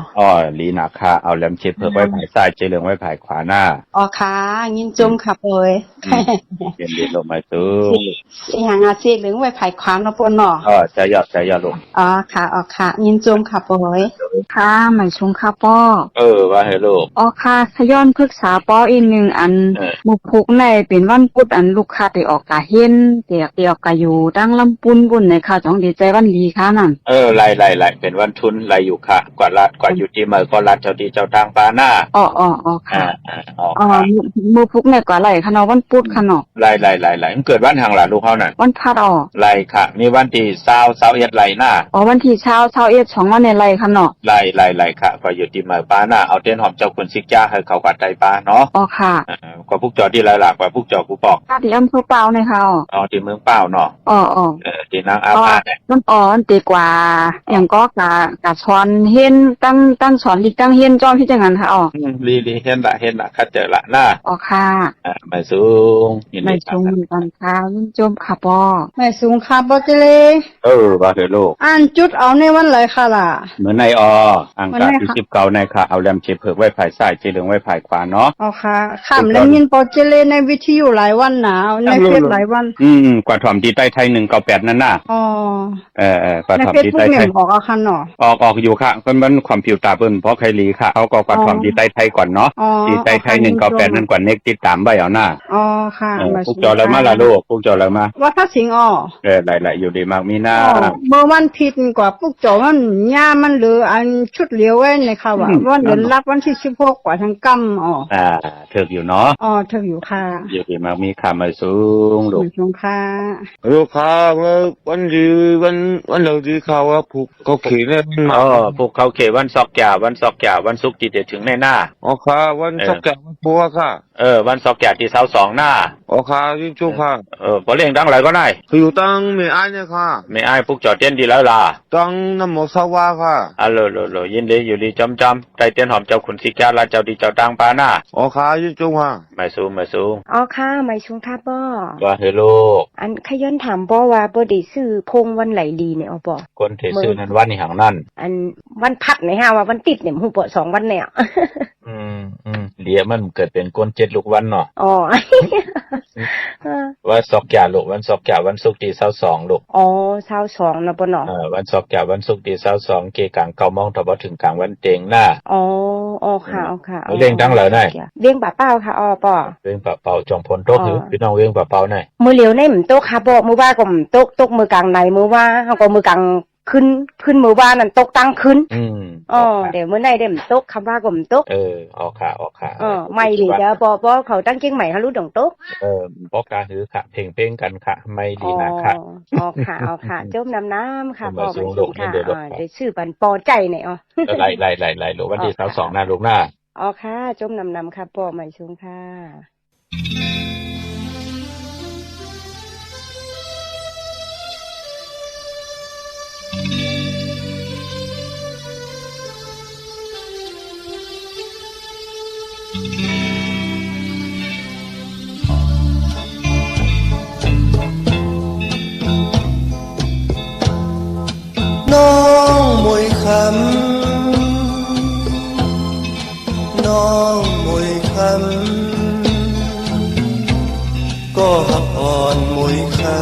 ลีนาคาเอาแหลมเชฟเพิ่มไว้ภายซ้ายเจริญไว้ภายขวาหน้า อ๋อค่ะยินจุ่มค่ะโอ้ย ยินดีลงมาสูง สิหางอาซีเหลืองไว้ไผขวางเนาะปอนเนาะ ใจยอดลูก อ๋อค่ะยินจุ่มค่ะโอ้ย ค่ะหมายชงค่ะป้อ ว่าให้ลูก อ๋อค่ะขย้อนปรึกษาป้ออีกหนึ่งอัน หมุกพุกในเป็นวันพุธอันลูกค้าได้ออกกะเห็นเตียกกะอยู่ตั้งลำปุนบุญในค่ะจ้องดีใจวันลีค่ะนั่น ไล่เป็นวันทุนไล่อยู่ค่ะกว่ารัดกว่าอยู่ที่เมืองก็รัดเจ้าที่เจ้าทางปาหน้า อ๋อค่ะอ๋อหมุกพุกในกว่าไหลค่ะเนาะวันพุธค่ะเนาะ ไล่มันเกิดวันทางหลานลูกเขาน่ะ วันพัดอ๋อ ไล่ค่ะมีวันที่เอ็ดไล่หน้า อ๋อวันที่เช้า2วันในไหลค่ะเนาะ ไล่ค่ะก็อยู่ที่เมืองปาหน้าเอาเต้นหอมเจ้าคุณซิกจ้าให้เขากัดใจปาเนาะ อ๋อค่ะ ก็พวกจอที่ไล่หลักกว่าพวกจอกูบอก ค่ะที่อำเภอเปาในค่ะอ๋อ ที่เมืองเป้าเนาะ อ๋อ ที่นางอาภาเนี่ย มันอ๋อมันตีกว่าอย่างก็กะช้อนเห็นตั้งสอนลิกตั้งเห็นจ้อมที่จังนั้นค่ะอ๋อ ลีเห็นละคัดเจอละหน้า อ๋อค่ะ ไม่สูงยิน ไม่ ดี ชงกันค่ะยิ่งจมค่ะปอ แม่สูงค่ะบ่จิเล ว่าเถอะลูก อ่านจุดเอาในวันไหลค่ะล่ะ เหมือนในอังกาที่19ในค่ะเอาแรมเชฟเพิ่มไว้ภายซ้ายเจริญไว้ภายขวาเนาะ อ๋อค่ะข้ามแล้วยินบ่จิเลในวิทยุหลายวันหนาวในเฟซหลายวัน กว่าถ่อมดีใต้ไทย198นั่นน่ะ อ๋อก ว่า ใน ถ่อม เฟซ ดี บุ๊ ใต้ ก ไท เนี่ย ย บอกเอาค่ะเนาะ ออกอยู่ค่ะมันความผิวตาเปิ้นเพราะใครลีค่ะเขาก็กว่าถ่อมดีใต้ไทยก่อนเนาะ อ๋อ ดีใต้ไทย198นั่นกว่าเน็กติดตามไว้เอาหน้า อ๋อค่ะ พวกจอแล้วมาละลูกพวกจอแล้วมา ว่าถ้าสิงอ๋อ หลายอยู่ดีมากมีหน้า เมื่อวันผิดกว่าพวกโจมันหญ้ามันเหลืออันชุดเหลียวไว้ในค่ะว่าวันเดือนรับวันที่16กว่าทางกำอ๋อ เถิกอยู่เนาะ อ๋อเธออยู่ค่ะ อยู่ดีมากมีค่ามาสูงลูก อยู่ตรงค่ะ ลูกค้าวันเราดีข่าวว่าผูกเขาเขียนมา พวกเขาเขวันซอกแก่วันศุกร์ที่จะถึงในหน้า อ๋อค่ะวันสักแก่วันปัวค่ะ วันซอกแก่ที่22หน้า อ๋อค่ะยิ่งจุค่ะ พอเลี้ยงดังไรก็ได้ คืออยู่ตั้งไม่อายเนี่ยค่ะ ไม่อายพวกจอดเต้นดีแล้วล่ะ ตั้งน้ำหมอสวาค่ะ โลยินดีอยู่ดีจำใจเต้นหอมเจ้าขุนศิกาลาเจ้าดีเจ้าตังปาหน้า อ๋อค่ะยิ่งจุค่ะ ไม่สูง อ๋อค่ะหมายชงค่ะปอ ว่าเฮโลูก อันขย้อนถามปอว่าบ่ได้ซื้อพงวันไหลดีเนี่ยอ๋อปอ คนเทซื้อนั้นวันนี้หังนั่น อันวันพัดเนี่ยฮะว่าวันติดเนี่ยฮู้ปอ2วันเนี่ย เดี๋ยวมันเกิดเป็นก้น7ลูกวันเนาะ อ๋อ ว่าซอกแก่ลูกวันซอกแก่วันศุกร์ที่22ลูก อ๋อ22นะปอเนาะ วันซอกแก่วันศุกร์ที่22เกกลาง9 โมงถ้าบ่ถึงกลางวันเต็งหน้า อ๋อค่ะค่ะ เลี้ยงดังเหรอได้ เลี้ยงปลาเป้าค่ะอ๋อปอ เวียงปะเปาจองพลโตกคือพี่น้องเวียงปะเปาหน่อย มือเหลียวในหมตกค่ะบ่มือว่าก็หมตกมือกลางในมือว่าเฮาก็มือกลางขึ้นมือว่านั่นตกตั้งขึ้นเดี๋ยวมื้อในเด้มตกคำว่าก็หมตก ออกค่ะ ไม่ดีเด้อบ่เขาตั้งเชียงใหม่เขารู้ดงตก บอกกาหือค่ะเพ่งกันค่ะไม่ดีนะค่ะ อ๋อค่ะจมน้ำค่ะ มา บ่ สู มัน งลู สู ก งค่ะ เดี๋ยว ได้ชื่อบันปอใจเนี่ยอ๋อ ไล่ลูกวันที่22หน้าลูกหน้า อ๋อค่ะจมน้ำค่ะบ่ไม่สูงค่ะ องมวยคำก็หักอ่อนมวยคำ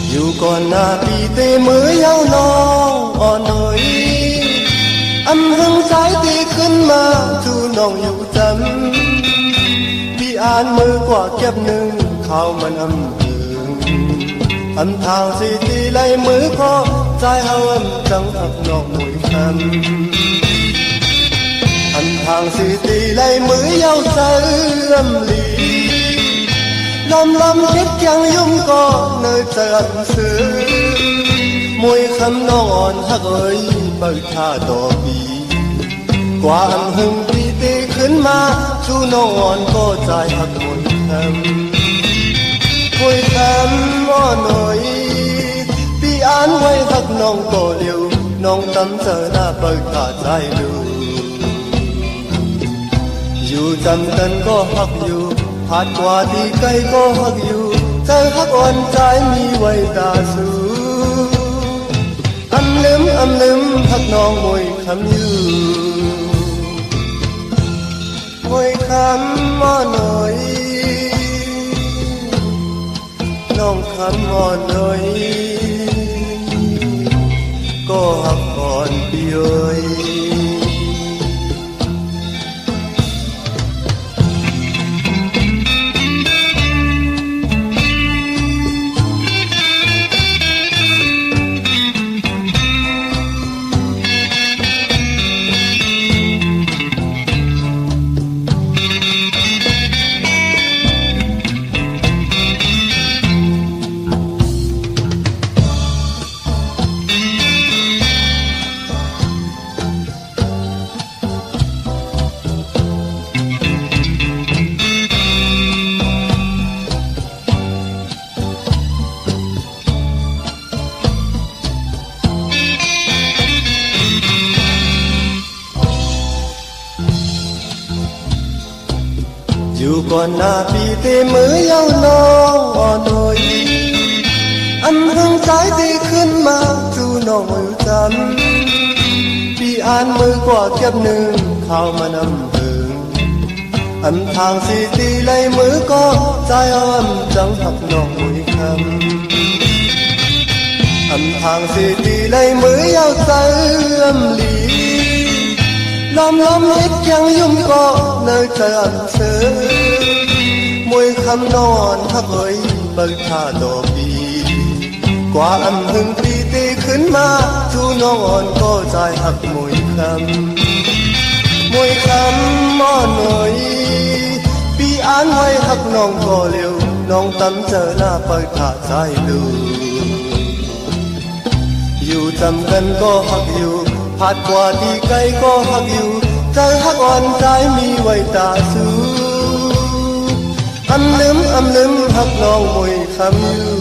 อยู่ก่อนหน้าปีเตมือเย้าน้องอ่อนหน่อยอำหึงสายตีขึ้นมาทูน้องอยู่จำพี่อ่านมือกว่าเก็บหนึ่งเขามันอำถึงอำทางสีตีไหลมือก็ใจเฮาอำจังหักน้องมวยคำอำทางสีตีไหลมือเย้าใจอำลีลำคิดยังยุ่งก็เนยเจอซื้อมวยคำน้องอ่อนหักเอ้ยเปิดท่าต่อปีกว่าอำหึงปีตีขึ้นมาชูน้องอ่อนก็ใจหักมวยคำมวยคำอ่อนหน่อยปีอ่านไว้หักน้องก็เร็วน้องตำเจอหน้าเปิดท่าใจดูอยู่จำกันก็หักอยู่ผาดกว่าที่ไกลก็หักอยู่ใจหักอ่อนใจมีไว้ตาสูอำลืมหักน้องมวยคำอยู่มวยคำอ่อนหน่อยน้องคำอ่อนหน่อยก็หักอ่อนเดียวอยู่ก่อนหน้าปีเตมือเย้าน้องอ่อนหน่อยอันหึงสายตีขึ้นมาจูน้องอยู่จำปีอ่านมือกว่าเก็บหนึ่งเข้ามานำถึงอันทางสีตีไหลมือก็ใจอ่อนจังหักน้องมวยคำอันทางสีตีไหลมือเย้าใจลีลำฮิตยังยุ่งก็เนยเจอเสือมวยคำนอนทักเอ้ยเบิกท่าต่อปีกว่าอำหึงปีตีขึ้นมาชูน้องอ่อนก็ใจหักมวยคำอ่อนหน่อยปีอ่านไว้หักน้องก็เร็วน้องตำเจอหน้าเปิดท่าใจดูอยู่จำกันก็หักอยู่ผาดกว่าที่ไกลก็หักอยู่ใจหักอ่อนใจมีไว้ตาสูอำลืมหักน้องมวยคำอยู่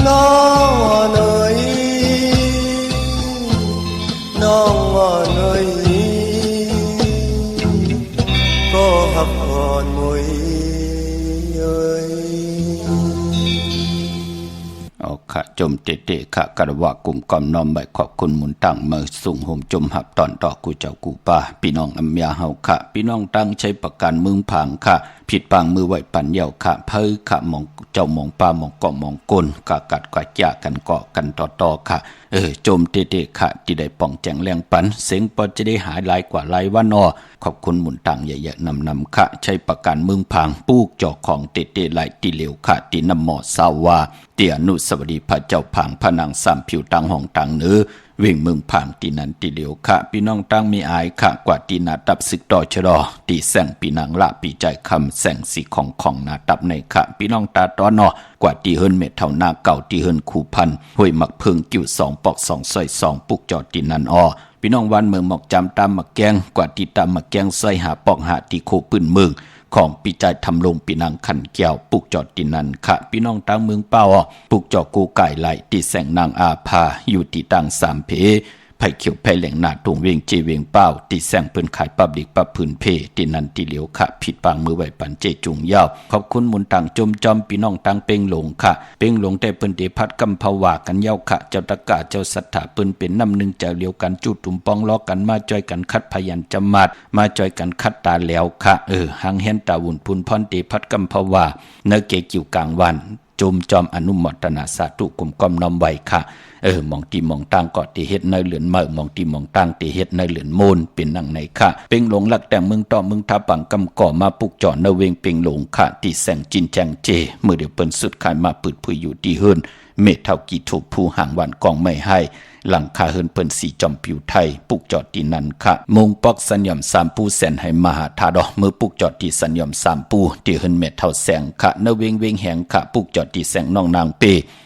น้องอ่อนเอ๋ยน้องอ่อนเอ๋ยก็หักอ่อนมวยเอ๋ยค่ะจมเตะค่ะกระว่ากลุ่มกอมน้อมใบขอบคุณหมุนตั้งเมื่อสุ่งห่มจมหับตอนต่อกูเจ้ากูป้าพี่น้องอำยาเฮาค่ะพี่น้องตั้งใช้ประกันมึงผางค่ะผิดปางมือไหวปันเยี่ยวค่ะเพ้อค่ะมองเจ้ามองป้ามองเกาะมองกลกะกัดกะจ่ากันเกาะกันต่อค่ะจมเตะค่ะที่ได้ป่องแจงแรงปันเสียงปอจะได้หายหลายกว่าหลายวันขอบคุณหมุนตั้งใหญ่ๆนำค่ะใช้ประกันมึงผางปูกจอกของเตะไหลตีเหลวค่ะตีน้ำหมอสาวาเตียนุสวัสดีพระเจ้าผางพระนางสามผิวตังห้องตังเนื้อวิ่งเมืองผางตีนันตีเหลียวค่ะพี่น้องตั้งมีอายค่ะกว่าตีนาตับศึกต่อชะดอตีแสงปีนางละปีใจคำแสงสีของนาตับในค่ะพี่น้องตาตอนกว่าตีเฮินเม็ดเท่าหน้าเก่าตีเฮินคูพันห้วยมักเพิงกิ้ว2ปอก2ซอย2ปุกจอดตีนันพี่น้องวันเมืองหมอกจำตามมักแกงกว่าตีตามมักแกงซอยหาปอกหาตีโคปืนเมืองของปีใจทำลงปีนางขันแก้วปุกจอดตินันค่ะพี่น้องตั้งเมืองเป้าปุกจอดกูไก่ไหลตีแสงนางอาภาอยู่ตีตัง3 เพ ไผ่เขียวไผ่แหล่งนาตรงเวงเจเวงเป้าตีแสงเปิ้นขายปับดิกปับพื้นเพตีนันตีเหลียวค่ะผิดปางมือไหวปันเจจุงยาวขอบคุณมุนต่างจมจอมพี่น้องต่างเป่งหลงค่ะเป่งหลงได้เปิ้นเดพัดกำภาวากันยาวค่ะเจ้าตะกะเจ้าสัทธาเปิ้นเป็นน้ำหนึ่งใจเลียวกันจุดตุ่มปองล้อกันมาจอยกันคัดพยัญจมาดมาจอยกันคัดตาแล้วค่ะหางเห็นตาวุ่นพุนพรเดพัดกำภาวาเนเกกิวกลางวันจมจอมอนุโมทนาสาธุกุมกอมน้อมไว้ค่ะมองตีมองต่างกอดตีเฮ็ดในเหลือนเมื่อมองตีมองต่างตีเฮ็ดในเหลือนโมนเป็นนังในค่ะเป่งหลงหลักแต่งเมืองต่อเมืองทับปังกำก่อมาปุกจ่อในเวงเป่งหลงค่ะตีแสงจินแจงเจเมื่อเดี๋ยวเปิ้นสุดขายมาปืดพุยอยู่ตีเฮิรนเมเท่ากี่ถูกผู้ห่างวันกองไม่ให้หลังคาเฮิรนเปิ้นสีจอมผิวไทยปุกจอดตีนันค่ะมงปอกสัญญอมสามปูแสนให้มหาธาดอกเมื่อปุกจอดตีสัญญอมสามปูตีเฮิรนเมเท่าแสงค่ะในเวงเวงแหงค่ะปุกจอดตีแสงน้องนางเป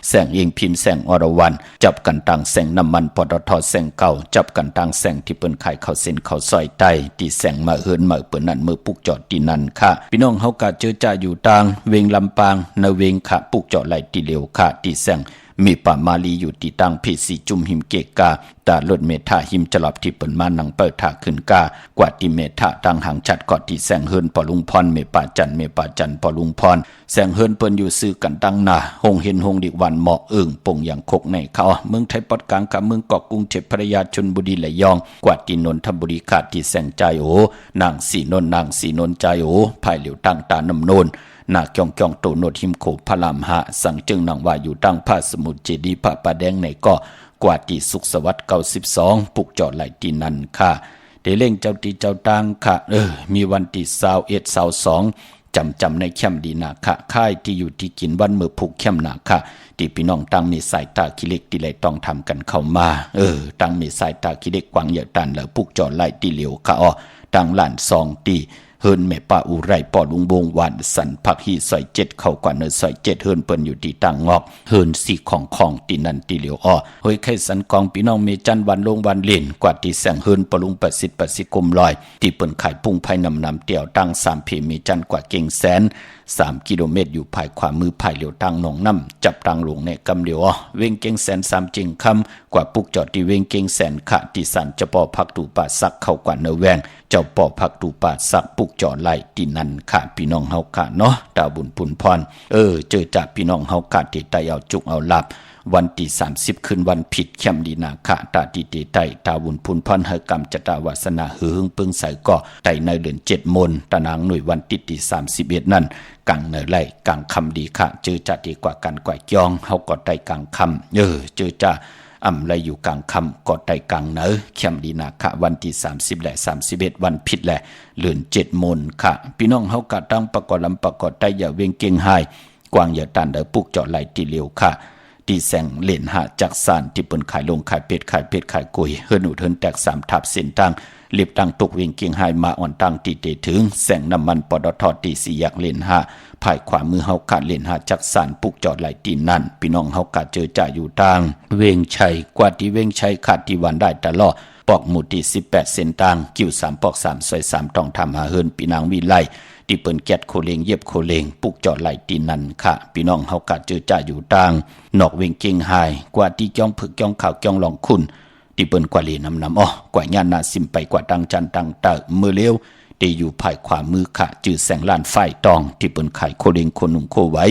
แสงเองพิมพ์แสงอรวรรณจับกันต่างแสงน้ำมันปตทแสงเก่าจับกันต่างแสงที่เปิ้นขายข้าวเส้นข้าวซอยไตตีแสงมาเฮิรนมาเปิ้นนั่นเมื่อปุกจอดตีนันค่ะพี่น้องเฮากะเจอจ่าอยู่ต่างเวงลำปางในเวงค่ะปุกจอดไหลตีเหลวค่ะตีแสงมีป่ามาลีอยู่ที่ตั้งเพสีจุมหิมเกกาตาลดเมธาหิมจลับที่เปิ่นมานังเปิดถาขึ้นกากว่าที่เมธาตั้งหางชัดกอดที่แสงเฮิรนปอลุงพรเมป่าจันปอลุงพรแสงเฮิรนเปิ้นอยู่ซื้อกันตั้งหน้าหงเห็นหงดิกวันเหมาะปงอย่างคกในเขาเมืองไทยปอดกลางกับเมืองเกาะกรุงเทพพระยาชลบุรีและยองกว่าที่นนทบุรีขาดที่แสงใจโอนางสีนนใจโอภายเหลียวตั้งตาน้ำโนนนาเกียงโตโนดหิมโขพระลามหะสั่งจึงนางว่าอยู่ตั้งพระสมุทรเจดีย์พระประแดงในก็กว่าที่สุขสวัสดิ์92ปุกจอดไหลที่นั่นค่ะเดเล่งเจ้าตีเจ้าตังค่ะมีวันที่21 22จำในเข้มดีนาค่ะค่ายที่อยู่ที่กินวันเมื่อผูกเข้มนาค่ะที่พี่น้องตั้งมีสายตาคิเล็กที่ไหลต้องทำกันเข้ามาตั้งมีสายตาคิเล็กกวางเหยาตันแล้วปุกจอดไหลที่เหลียวค่ะตั้งหลาน2ตีเฮิรนแม่ป้าอุไรปอลุงบงวันสันพักฮีซอย7เข้ากว่าเนซอย7เฮิรนเปิ้นอยู่ที่ต่างงอกเฮิรนสีของตีนันตีเหลียวเฮ้ยไข่สันกองพี่น้องเมจันวันลงวันเล่นกว่าที่แสงเฮิรนปอลุง80กลมลอยที่เปิ้นขายปุ้งไผ่นำเตี่ยวตั้ง3เพเมจันกว่าเก่งแสน3กิโลเมตรอยู่ภายขวามือภายเหลียวตั้งหนองน้ำจับตังหลงในกำเหลียวเวงเก่งแสน3จิงคำกว่าปุกจอดที่เวงเก่งแสนขะที่สันจะปอพักตูป่าซักเข้ากว่าเนแวงเจ้าปอพักตูป่าซักปุกจอดไหลที่นั่นค่ะพี่น้องเฮาค่ะเนาะดาวบุญพุนพรเจอจากพี่น้องเฮาค่ะที่ไตเอาจุกเอาลับวันที่30คืนวันผิดเข้มดีนาค่ะตาติเตไตตาบุญพุนพรเฮกรรมจตาวาสนาหึงปึงใส่ก็ไตในเดือน7มนตะนางหน่วยวันที่31นั่นกังเนไลกังคำดีค่ะเจอจะดีกว่ากันกว่าจองเฮาก็ไตกังคำเจอจะไรอยู่กลางคำก็ไตกังเนเข้มดีนาค่ะวันที่30และ31วันผิดแหละเดือน7มนค่ะพี่น้องเฮากะตั้งประกอบลำประกอบไตอย่าเวงเก่งหายกวางอย่าตันเด้อปุกเจาะไหลที่เหลียวค่ะที่แสงเล่นหาจักสานที่เปิ้นขายลงขายเป็ดขายกุยเฮิรนอุดเฮิรนแตก3ทับเส้นตั้งเรียบตั้งตกเวงเกียงหายมาอ่อนตั้งตีเตถึงแสงน้ำมันปตทตี4ยักเล่นหาภายขวามือเฮากะเล่นหาจักสานปุกจอดไหลตีนั่นพี่น้องเฮากะเจอจ่าอยู่ตั้งเวงชัยกว่าที่เวงชัยขาดที่วันได้ตลอดปอกหมุดที่18เส้นตั้งกิ้ว3ปอก3ซอย3ต้องทำหาเฮิรนพี่นางวิไลที่เปิ้นแกดโคเลงเย็บโคเลงปุกจอดไหลตีนันค่ะพี่น้องเฮากะเจอจ่าอยู่ต่างนอกเวงเก่งหายกว่าที่จ้องผึกจ้องข่าวจ้องลองคุณที่เปิ้นกว่าเลนำกว่าญาณนาสิมไปกว่าดังจันตังตะมือเลี้ยวที่อยู่ภายขวามือค่ะจื้อแสงล้านไฟตองที่เปิ้นขายโคเลงโคนุ่งโคไว้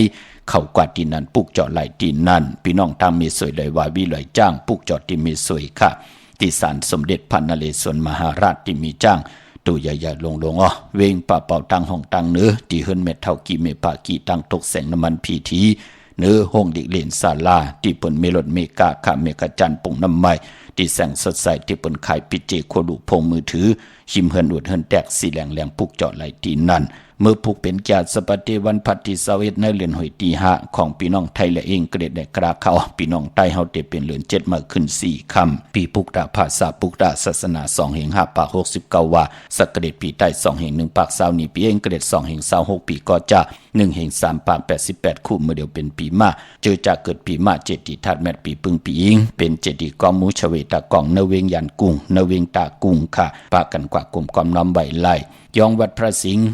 เข้ากว่าที่นั้นปุกจอดไหลตีนันพี่น้องตามมีสวยเลยว่าวิไหลจ้างปุกจอดที่มีสวยค่ะที่ศาลสมเด็จพระนเรศวรมหาราชที่มีจ้างตัวใหญ่ๆลงเวงป่าเป่าตังห้องตังเนื้อที่เฮิรนเม็ดเท่ากี่เมปากี่ตังตกแสงน้ำมันพีทีเนื้อห้องดิเลนศาลาที่เปิ้นเมลดเมกาค่ะเมกะจันปุ่งน้ำไม้ที่แสงสดใสที่เปิ้นขายปิเจโคดุพงมือถือชิมเฮิรนอุดเฮิรนแตกสีแหลงปุกจอดไหลที่นั่นเมื่อผูกเป็นญาติสปฏิวันพัติ21ในเดือนหอยตี5ของพี่น้องไทยและเองเกรดได้กราเขาพี่น้องใต้เฮาเตเป็นเดือน7มาขึ้น4ค่ำปีปุกดาภาษาปุกดาศาสนา2แห่ง5ปาก69ว่าสักเกรดปีใต้2แห่ง1ปาก20นี้ปีเองเกรด2แห่ง26ปีก็จะ1แห่ง3ปาก88คู่เมื่อเดียวเป็นปีมาเจอจากเกิดปีมา7ติทัดแมตปีปึงปีอิงเป็น7ดีกอมมูชเวตากองเนเวงยันกุ้งเนเวงตากุ้งค่ะปากกันกว่ากลุ่มความน้ำใบไล่ยองวัดพระสิงห์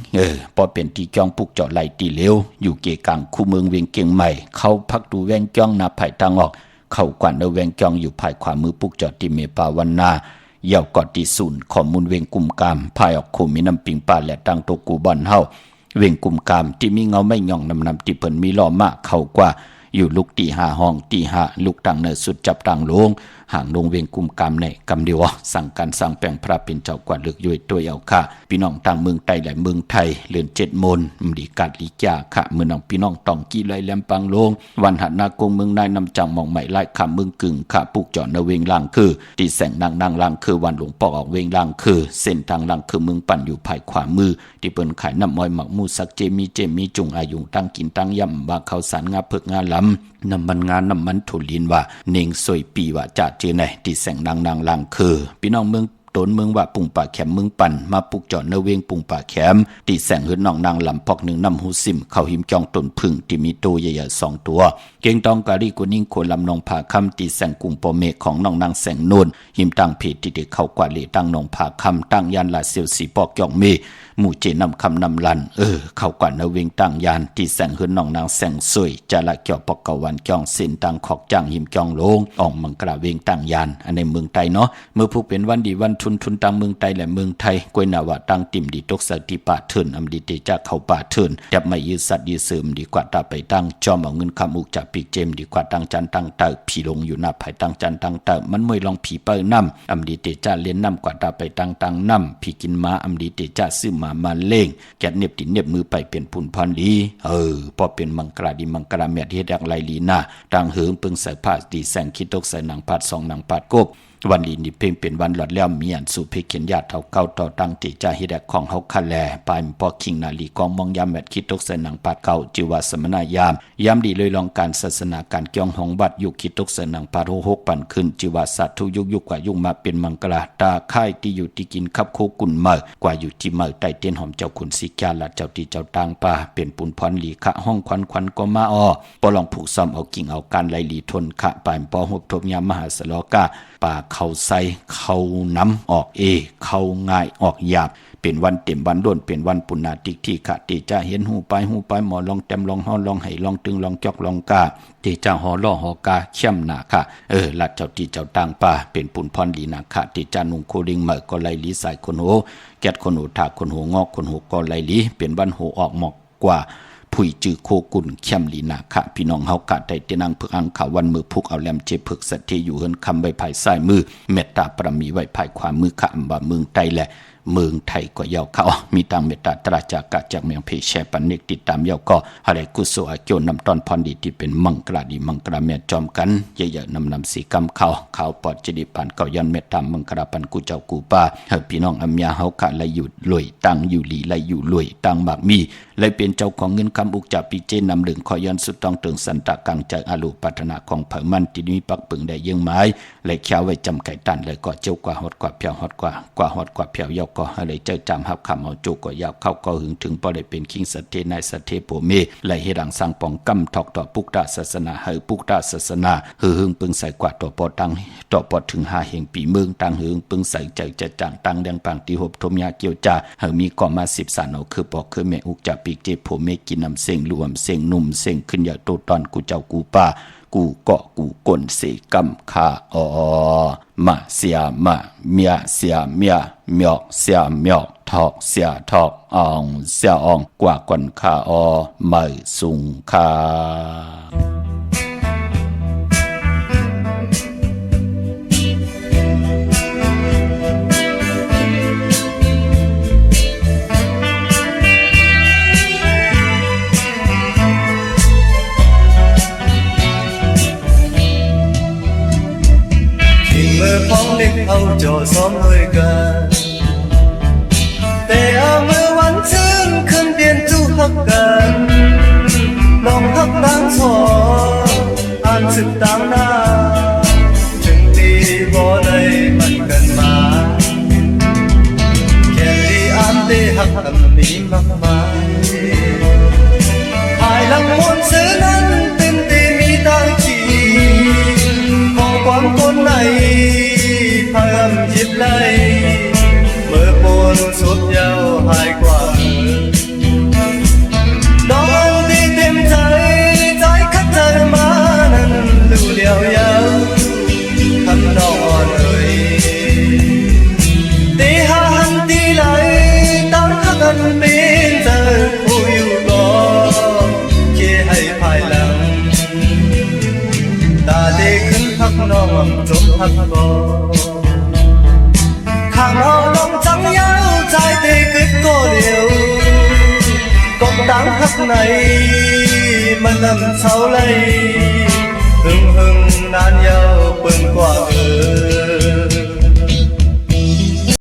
พอเป็นที่จองปุกจอดไหลตีเหลวอยู่เกกลางคู่เมืองเวียงเกียงใหม่เขาพักดูแวงจ้องนาไผ่ทางออก เข้ากว่าเนเวงจองอยู่ภายขวามือปุกจอดที่เมปาวันนาเย่ากอดที่ศูนย์ข้อมูลเวงกุมกามภายออกคู่มีน้ำปิงป่าและตั้งตัวกูบอนเฮาเวงกุมกามที่มีเงาไม่ย่องนำที่เพิ่นมีล้อมากเข้ากว่าอยู่ลูกตีหาห้องตีหาลูกต่างเนสุดจับต่างลงห่างลงเวงกุมกามในกำเดียวสั่งการสั่งแปลงพระเป็นเจ้ากว่าลึกย่อยตัวเอาค่ะพี่น้องต่างเมืองไต้และเมืองไทยเลือน7 มนดีกาดลีจ่าค่ะเมืองน้องพี่น้องต้องกี้ไลแหลมปังลงวันหัดนากงเมืองนายนำจังมองใหม่ไล่ค่ะเมืองกึ่งค่ะปุกจอดในเวงล่างคือตีแสงนางล่างคือวันหลวงปอกออกเวงล่างคือเส้นทางล่างคือเมืองปั่นอยู่ภายขวามือที่เปิ้นขายน้ำอ้อยหมักมูสักเจมีจุงอายุตั้งกินตั้งย่ำว่าเขาสารงาเพิกงาล้ำน้ำมันงานน้ำมันถุลินว่าเน่งสวยปีว่าจัดเจอไหนที่แสงนางล่างคือพี่น้องเมืองตนเมืองว่าปุงป่าแขมเมืองปั่นมาปุกจอดเนเวงปุงป่าแขมตีแสงหืนน้องนางลำพอกหนึ่งน้ำหูซิมเข้าหิมจองตนพึ่งที่มีตัวใหญ่ๆ2 ตัวเก่งตองกาลีกุนิ่งโคลำนองผาคำตีแสงกุงปอเมฆของน้องนางแสงโนนหิมตั้งเพจที่เด็กเข้ากว่าเลตั้งนองผาคำตั้งยานลาเซียวสีปอกยองเมหมู่เจนำคำนำลันเข้ากว่าเนเวงตั้งยานตีแสงหืนน้องนางแสงสวยจะละเกี่ยวปอกกวันจองเส้นตั้งขอกจ้างหิมจองลงออกมังกราเวงตั้งยานอันในเมืองไทยเนาะเมื่อผู้เป็นวันดีวันทุนตั้งเมืองไทยและเมืองไทยกวยนาวะตั้งติ่มดีตกสติป่าเถินอำดีเตจากเข้าป่าเถินจับไม่ยืดสัตว์ยืดเสริมดีกว่าตาไปตั้งจอมเอาเงินคำอุกจากปีกเจมดีกว่าตั้งจันตั้งเตอผีลงอยู่หน้าภายตั้งจันตั้งเตอมันมวยลองผีเปิ้ลน้ำอำดีเตจาเลี้ยนน้ำกว่าตาไปตั้งน้ำผีกินม้าอำดีเตจาซื้อมาเล่งแกะเน็บติเน็บมือไปเป็นผุนพรลีพอเป็นมังกราดีมังกราเมียดเฮ็ดอย่างไรลีน่าตั้งเหิงปึงใส่ผ้าดีแสงคิดตกใส่หนังปัด2 หนังปัดกบวันลีนี่เพ่งเป็นวันหลอดแล้วมีอันสู่เพเขียนญาติเท่าเก่าต่อตั้งติจาฮิดของเฮาคันแลปายพอคิงนาลีกองมองยามแมดคิดตกใส่หนังปัดเก่าจิวาสมณายามดีเลยลองการศาสนาการเกี่ยงของบัดยุคคิดตกใส่หนังปัด6 ปั่นขึ้นจิวาสัตทุยุคกว่ายุคมาเป็นมังกราตาค่ายที่อยู่ที่กินคับโคกุนเมอกว่าอยู่ที่เมอใต้เตียนหอมเจ้าขุนสิกาละเจ้าที่เจ้าต่างป่าเป็นปุนพรลีขะห้องควันก็มาปอลองผูกซ้อมเอากิ่งเอาการไลลีทนขะปายปอหบทบยามมหาสโลกาป่าเขาใส่เขาน้ำออกเขาง่ายออกหยาบเป็นวันเต็มวันด้วนเป็นวันปุณณาติที่ขะติจะเห็นหูไปหมอลองเต็มลองห้อลองไห้ลองตึงลองจอกลองกาติจะหอล่อหอกาเข้มหนาค่ะลัดเจ้าที่เจ้าต่างป่าเป็นปุนพรลีนาค่ะติจะนุ่งโคลิงเหมอก็ไลลีสายคนโหแกดคนโหถากคนโหงอกคนโหก็ไลลีเป็นวันโหออกหมอกกว่าผุยจือโคกุนเข้มลีนาค่ะพี่น้องเฮากะได้เตนังพึกอังข่าววันมือพุกเอาแหลมเจ็บพึกสัตย์อยู่เฮินคำไว้ภายซ้ายมือเมตตาปรมีไว้ภายขวามือค่ะบ่าเมืองไทยและเมืองไทยก็ยาวเขามีตังเมตตาตราจากะจากเมืองเพชรปันเนกติดตามยาวก็อะไรกุศลโจนำตอนพรดีที่เป็นมังกราดีมังกราเมียจอมกันเยอะๆนำสีกำเขาปอดจดิปันเก่ายันเมตตามังกราปันกูเจ้ากูป้าพี่น้องอัมยาเฮากะไลอยู่รวยตังอยู่หลีไลอยู่รวยตังมากมีเลยเป็นเจ้าของเงินคำอุกจากปีเจนำเหลืองขอยันสุดต้องถึงสันตะกังจากอาลูปัฒนาของเผ่ามันที่มีปักปึงได้ยังไม้เลยเขียวไว้จำไก่ตันเลยก็เจ้ากว่าฮอดกว่าเพียวฮอดกว่าฮอดกว่าเพียวยาวก็อะไรเจ้าจำหับคำเอาโจก็ยาวเข้าก็หึงถึงพอได้เป็นคิงสัตเทนายสัตเทโปเมไหลเฮรังสังปองกำทอกต่อปุกตาศาสนาเฮปุกตาศาสนาหึงปึงใส่กว่าต่อปอตังต่อปอถึง5 แห่งปีเมืองตังหึงปึงใส่ใจจะจังตังแดงปังตีหบทมยาเกี่ยวจ่าเฮมีก่อมา10 สานเอาคือปอกคือแม่อุกจากปีเจโปเมกินนำเสียงรวมเสียงนุ่มเสียงขึ้นอย่าโตตอนกูเจ้ากูป้ากูเกาะกูกลเสกำคามาเสียมาเมียเสียเมียเมียเสียเมียทอกเสียทอกอ่องเสียอ่องกว่ากลคาไม่สุงคาพ้องเด็กเอาจอซ้อมด้วยกันแต่เอาเมื่อวันชื่นคืนเดียนจู้ฮักกันลองฮักตั้งสองอ่านสึกต่างหน้าจึงดีบ่ได้มันกันมาแค่ดีอ่านได้ฮักกันมีมากมายภายหลังมนต์ซื้อนั้นเป็นตีมีทางจีขอความคนไหนพามยิบไล่เมื่อปนสุดยาวหายกว่าน้องที่เต็มใจคัดเธอมานั้นลู่เดียวยาว trốn hắt bò khang họ lòng trắng nhau trái tê kết cô liều công đáng khắc này mà nằm sau lây hừng hừng nan nhau bừng quả